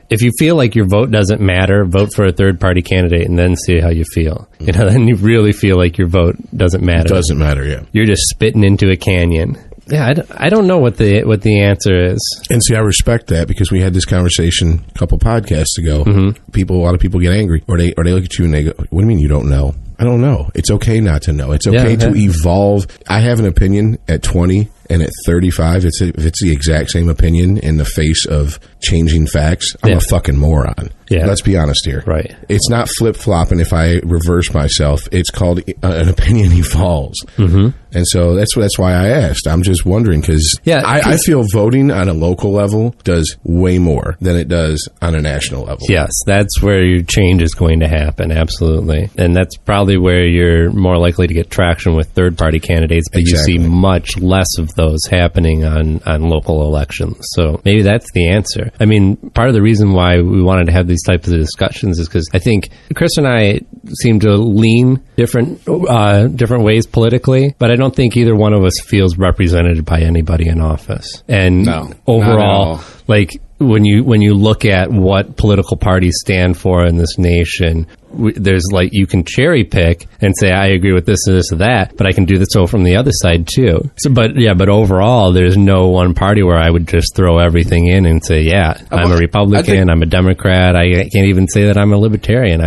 If you feel like your vote doesn't matter, vote for a third-party candidate and then see how you feel. Then you really feel like your vote doesn't matter. It doesn't matter, yeah. You're just spitting into a canyon. Yeah, I don't know what the answer is. And see, I respect that because we had this conversation a couple podcasts ago. A lot of people get angry, or they look at you and they go, "What do you mean you don't know?" I don't know. It's okay not to know. It's okay to evolve. I have an opinion at 20 and at 35. If it's the exact same opinion in the face of changing facts, I'm a fucking moron. Yeah. Let's be honest here. Right. It's not flip-flopping if I reverse myself. It's called an opinion evolves. And so that's why I asked. I'm just wondering because I feel voting on a local level does way more than it does on a national level. Yes, that's where your change is going to happen, absolutely. And that's probably where you're more likely to get traction with third-party candidates, but you see much less of those happening on local elections. So maybe that's the answer. I mean, part of the reason why we wanted to have these these types of discussions is because I think Chris and I seem to lean different ways politically, but I don't think either one of us feels represented by anybody in office. And overall, like when you look at what political parties stand for in this nation, there's like, you can cherry pick and say I agree with this and this and that, but I can do this from the other side too. So, but overall, there's no one party where I would just throw everything in and say, yeah, I'm a Republican, I'm a Democrat. I can't even say that I'm a Libertarian.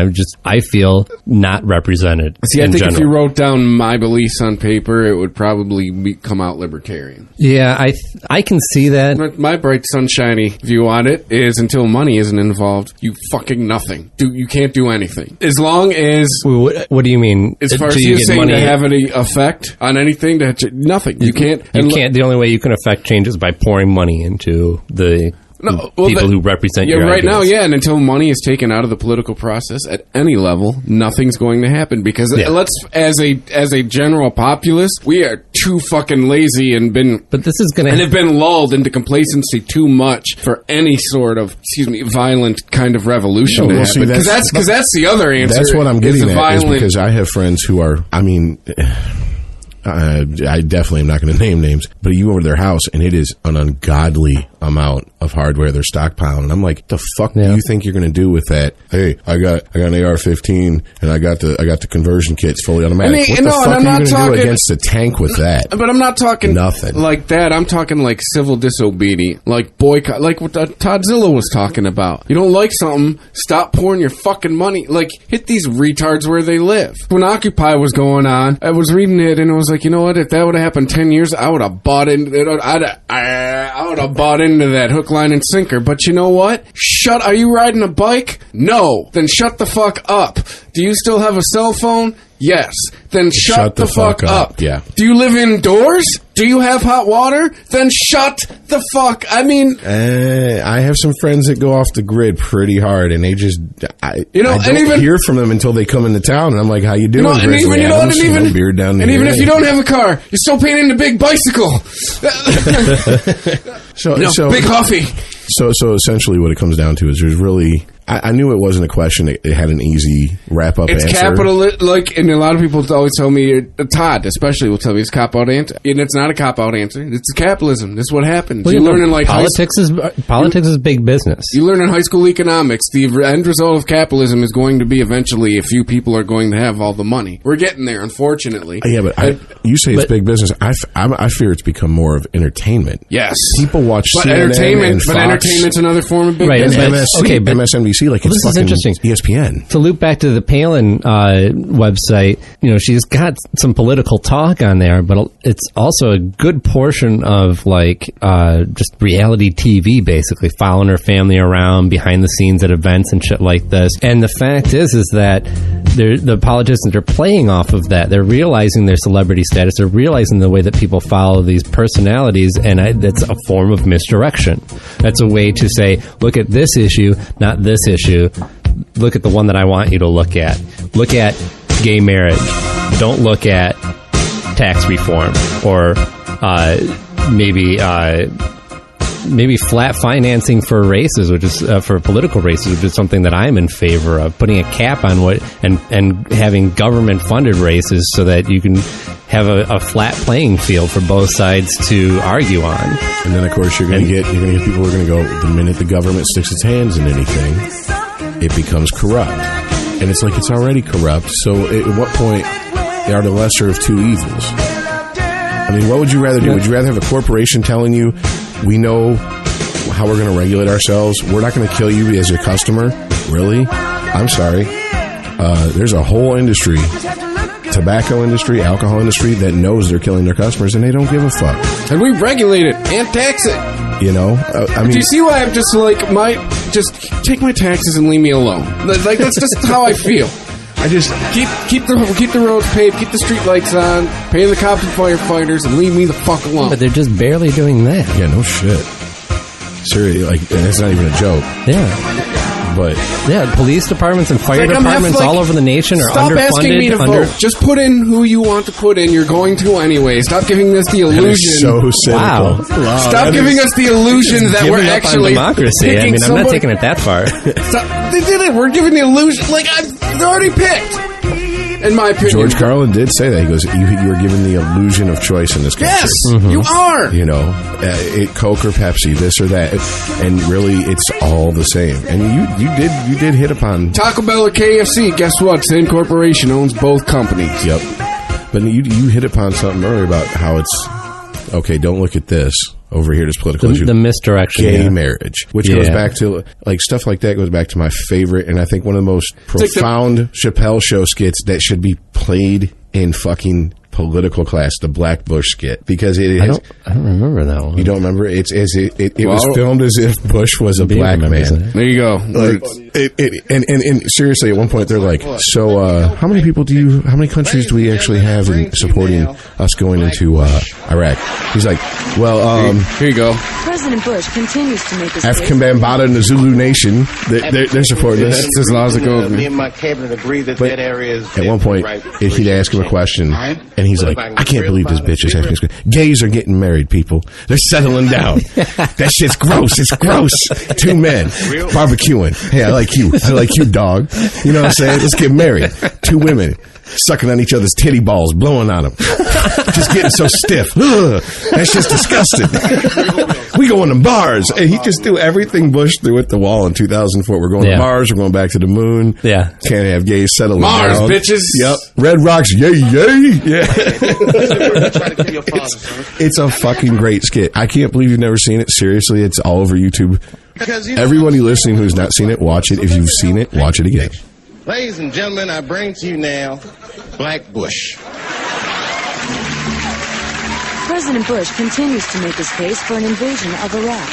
I feel not represented. See, I think if you wrote down my beliefs on paper, it would probably come out Libertarian. Yeah, I can see that. My bright sunshiny view on it is until money isn't involved, you fucking nothing. You can't do anything. As long as... What do you mean? As far as you saying to have any effect on anything, nothing. You can't... The only way you can affect change is by pouring money into the... people who represent your right ideas. now, and until money is taken out of the political process at any level, nothing's going to happen because as a general populace, we are too fucking lazy and have been lulled into complacency too much for any sort of violent kind of revolution to happen. Because that's the other answer. That's what I'm getting at. Is because I have friends who are, I definitely am not going to name names, but you go over to their house and it is an ungodly amount of hardware they're stockpiling. And I'm like, the fuck do you think you're going to do with that? Hey, I got an AR-15 and I got the conversion kits fully automatic. What the fuck are you going to do against a tank with that? But I'm not talking nothing like that. I'm talking like civil disobedience, like boycott, like what Todzilla was talking about. You don't like something, stop pouring your fucking money. Like, hit these retards where they live. When Occupy was going on, I was reading it and it was like, you know what? If that would have happened 10 years, I would have bought into it. I would have bought into that hook, line, and sinker. But you know what? Are you riding a bike? No. Then shut the fuck up. Do you still have a cell phone? Yes. Then shut the fuck up. Yeah. Do you live indoors? Do you have hot water? Then shut the fuck. I mean, I have some friends that go off the grid pretty hard, and they just, I don't hear from them until they come into town, and I'm like, "How you doing?" Beard down the even if you don't have a car, you're still paying into big bicycle. Big Huffy. So essentially, what it comes down to is there's really. I knew it wasn't a question. It had an easy wrap-up answer. It's capitalist, and a lot of people always tell me, Todd especially will tell me it's a cop-out answer. And it's not a cop-out answer. It's capitalism. This is what happens. Well, you learn in politics is big business. You learn in high school economics, the end result of capitalism is going to be eventually a few people are going to have all the money. We're getting there, unfortunately. Yeah, but you say it's big business. I fear it's become more of entertainment. Yes. People watch CNN entertainment, and Fox. Entertainment's another form of big business. MSNBC. Like it's this is interesting. ESPN. To loop back to the Palin website, she's got some political talk on there, but it's also a good portion of just reality TV, basically following her family around behind the scenes at events and shit like this. And the fact is that the politicians are playing off of that. They're realizing their celebrity status. They're realizing the way that people follow these personalities, and that's a form of misdirection. That's a way to say, look at this issue, not this issue. Look at the one that I want you to look at. Look at gay marriage. Don't look at tax reform or maybe flat financing for races, which is for political races, which is something that I'm in favor of. Putting a cap on and having government funded races so that you can have a flat playing field for both sides to argue on. And then of course you're going to get people who are going to go, the minute the government sticks its hands in anything, it becomes corrupt. And it's like it's already corrupt. So at what point are the lesser of two evils? I mean, what would you rather do? Would you rather have a corporation telling you, we know how we're going to regulate ourselves, we're not going to kill you as a customer? Really? I'm sorry. There's a whole industry, tobacco industry, alcohol industry, that knows they're killing their customers and they don't give a fuck. And we regulate it and tax it. I mean, do you see why I'm just just take my taxes and leave me alone? Like that's just how I feel. I just keep the roads paved, keep the street lights on, pay the cops and firefighters, and leave me the fuck alone. But they're just barely doing that. Yeah, no shit. Seriously, that's not even a joke. Yeah. But Yeah, police departments and fire Like, I'm half departments like, all over the nation are stop underfunded. asking me to vote. Just put in who you want to put in. You're going to anyway. Stop giving us the that illusion. is so cynical. Wow. Stop giving us the illusion that we're Giving up on actually democracy. I picking mean, I'm not somebody- taking it that far. Stop. They did it. We're giving the illusion. Like, they're already picked. In my opinion. George Carlin did say that. He goes, you are given the illusion of choice in this country. Yes, you are. You know, Coke or Pepsi, this or that, and really, it's all the same. And you did hit upon Taco Bell or KFC. Guess what? Same corporation owns both companies. Yep. But you hit upon something earlier about how it's okay. Don't look at this over here. This political issue. The misdirection. Gay yeah. marriage, which goes back to like stuff like that goes back to my favorite, and I think one of the most profound Chappelle Show skits that should be played in fucking political class, the Black Bush skit, because it is. I don't remember that one. You don't remember? It was filmed as if Bush was a black man. There you go. Like, and seriously, at one point they're like, "So, how many countries do we actually have in supporting us going into Iraq?" He's like, "Well, here you go. President Bush continues to make his African Bambaataa and the Zulu Nation, they're supporting this." That's as laws it goes. Me and my cabinet agree that that area is. At one point, he'd ask him a question, and he's like, "I can't believe this bitch is asking this question. Gays are getting married, people. They're settling down. That shit's gross. It's gross. Two men barbecuing. Hey, I like you. I like you, dog. You know what I'm saying? Let's get married. Two women sucking on each other's titty balls, blowing on them. Just getting so stiff. Ugh, that's just disgusting. We go in the bars." And he just do everything Bush threw at the wall in 2004. We're going to Mars. We're going back to the moon. Yeah. Can't have gays settling Mars, down. bitches. Yep. Red Rocks, yay, yay. Yeah. It's a fucking great skit. I can't believe you've never seen it. Seriously, it's all over YouTube. Everybody listening who's not seen it, watch it. If you've seen it, watch it again. Ladies and gentlemen, I bring to you now Black Bush. President Bush continues to make his case for an invasion of Iraq.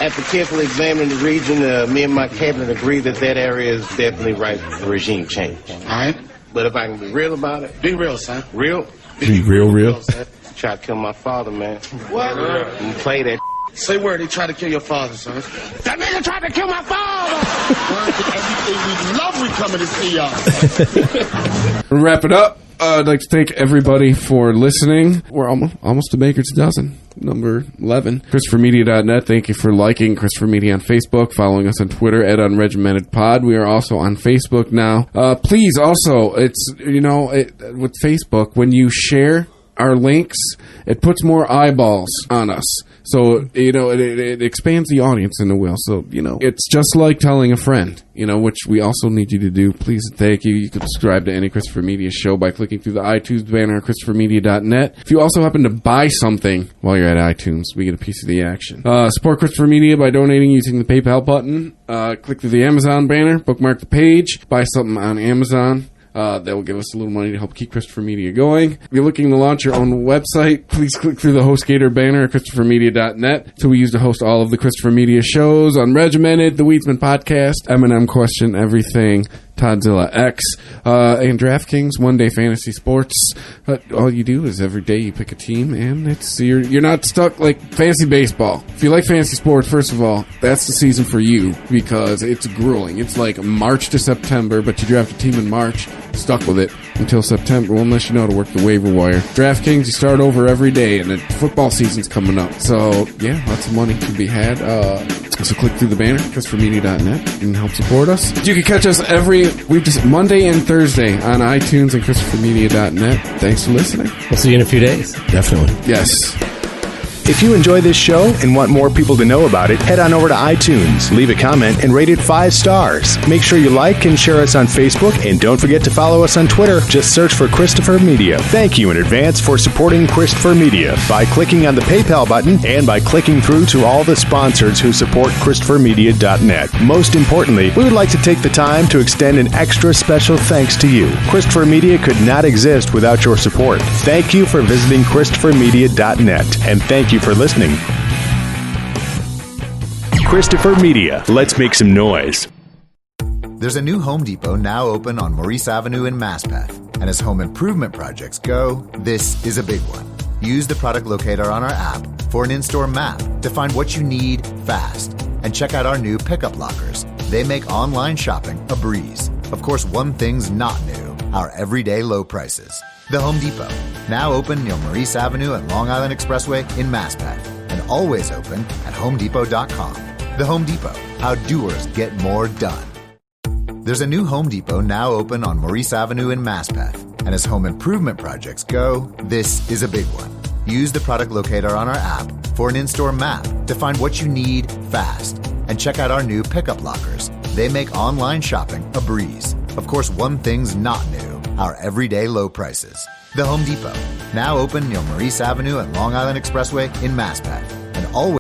After carefully examining the region, me and my cabinet agree that that area is definitely ripe for regime change. All right. But if I can be real about it. Be real, son. Real? Be real. Try to kill my father, man. What? And play that. Say word, he tried to kill your father, son. That nigga tried to kill my father! We love we coming to see y'all. We'll wrap it up. I'd like to thank everybody for listening. We're almost to Baker's Dozen, number 11. ChristopherMedia.net. Thank you for liking Christopher Media on Facebook, following us on Twitter at UnregimentedPod. We are also on Facebook now. Please also, it's, with Facebook, when you share our links, it puts more eyeballs on us. So, it expands the audience in a will. So, it's just like telling a friend, which we also need you to do. Please and thank you. You can subscribe to any Christopher Media show by clicking through the iTunes banner at ChristopherMedia.net. If you also happen to buy something while you're at iTunes, we get a piece of the action. Support Christopher Media by donating using the PayPal button. Click through the Amazon banner, bookmark the page, buy something on Amazon. That will give us a little money to help keep Christopher Media going. If you're looking to launch your own website, please click through the HostGator banner at ChristopherMedia.net. So we use to host all of the Christopher Media shows, Unregimented, the Weedsman Podcast, M&M Question Everything, Todzilla X, and DraftKings, One Day Fantasy Sports. All you do is every day you pick a team, and you're not stuck like fantasy baseball. If you like fantasy sports, first of all, that's the season for you because it's grueling. It's like March to September, but you draft a team in March, stuck with it until September, well, unless you know how to work the waiver wire. DraftKings, you start over every day, and the football season's coming up. So, yeah, lots of money to be had. So click through the banner, ChristopherMedia.net, and help support us. You can catch us Monday and Thursday on iTunes and ChristopherMedia.net. Thanks for listening. We'll see you in a few days. Definitely. Yes. If you enjoy this show and want more people to know about it, head on over to iTunes, leave a comment, and rate it 5 stars. Make sure you like and share us on Facebook, and don't forget to follow us on Twitter. Just search for Christopher Media. Thank you in advance for supporting Christopher Media by clicking on the PayPal button and by clicking through to all the sponsors who support ChristopherMedia.net. Most importantly, we would like to take the time to extend an extra special thanks to you. Christopher Media could not exist without your support. Thank you for visiting ChristopherMedia.net, and thank you for listening. Christopher Media. Let's make some noise. There's a new Home Depot now open on Maurice Avenue in Maspeth. And as home improvement projects go, this is a big one. Use the product locator on our app for an in-store map to find what you need fast. And check out our new pickup lockers They make online shopping a breeze. Of course, one thing's not new: our everyday low prices. The Home Depot, now open near Maurice Avenue and Long Island Expressway in Maspeth, and always open at HomeDepot.com. The Home Depot, how doers get more done. There's a new Home Depot now open on Maurice Avenue in Maspeth, and as home improvement projects go, this is a big one. Use the product locator on our app for an in-store map to find what you need fast. And check out our new pickup lockers. They make online shopping a breeze. Of course, one thing's not new: our everyday low prices. The Home Depot, now open near Maurice Avenue and Long Island Expressway in Maspeth, and always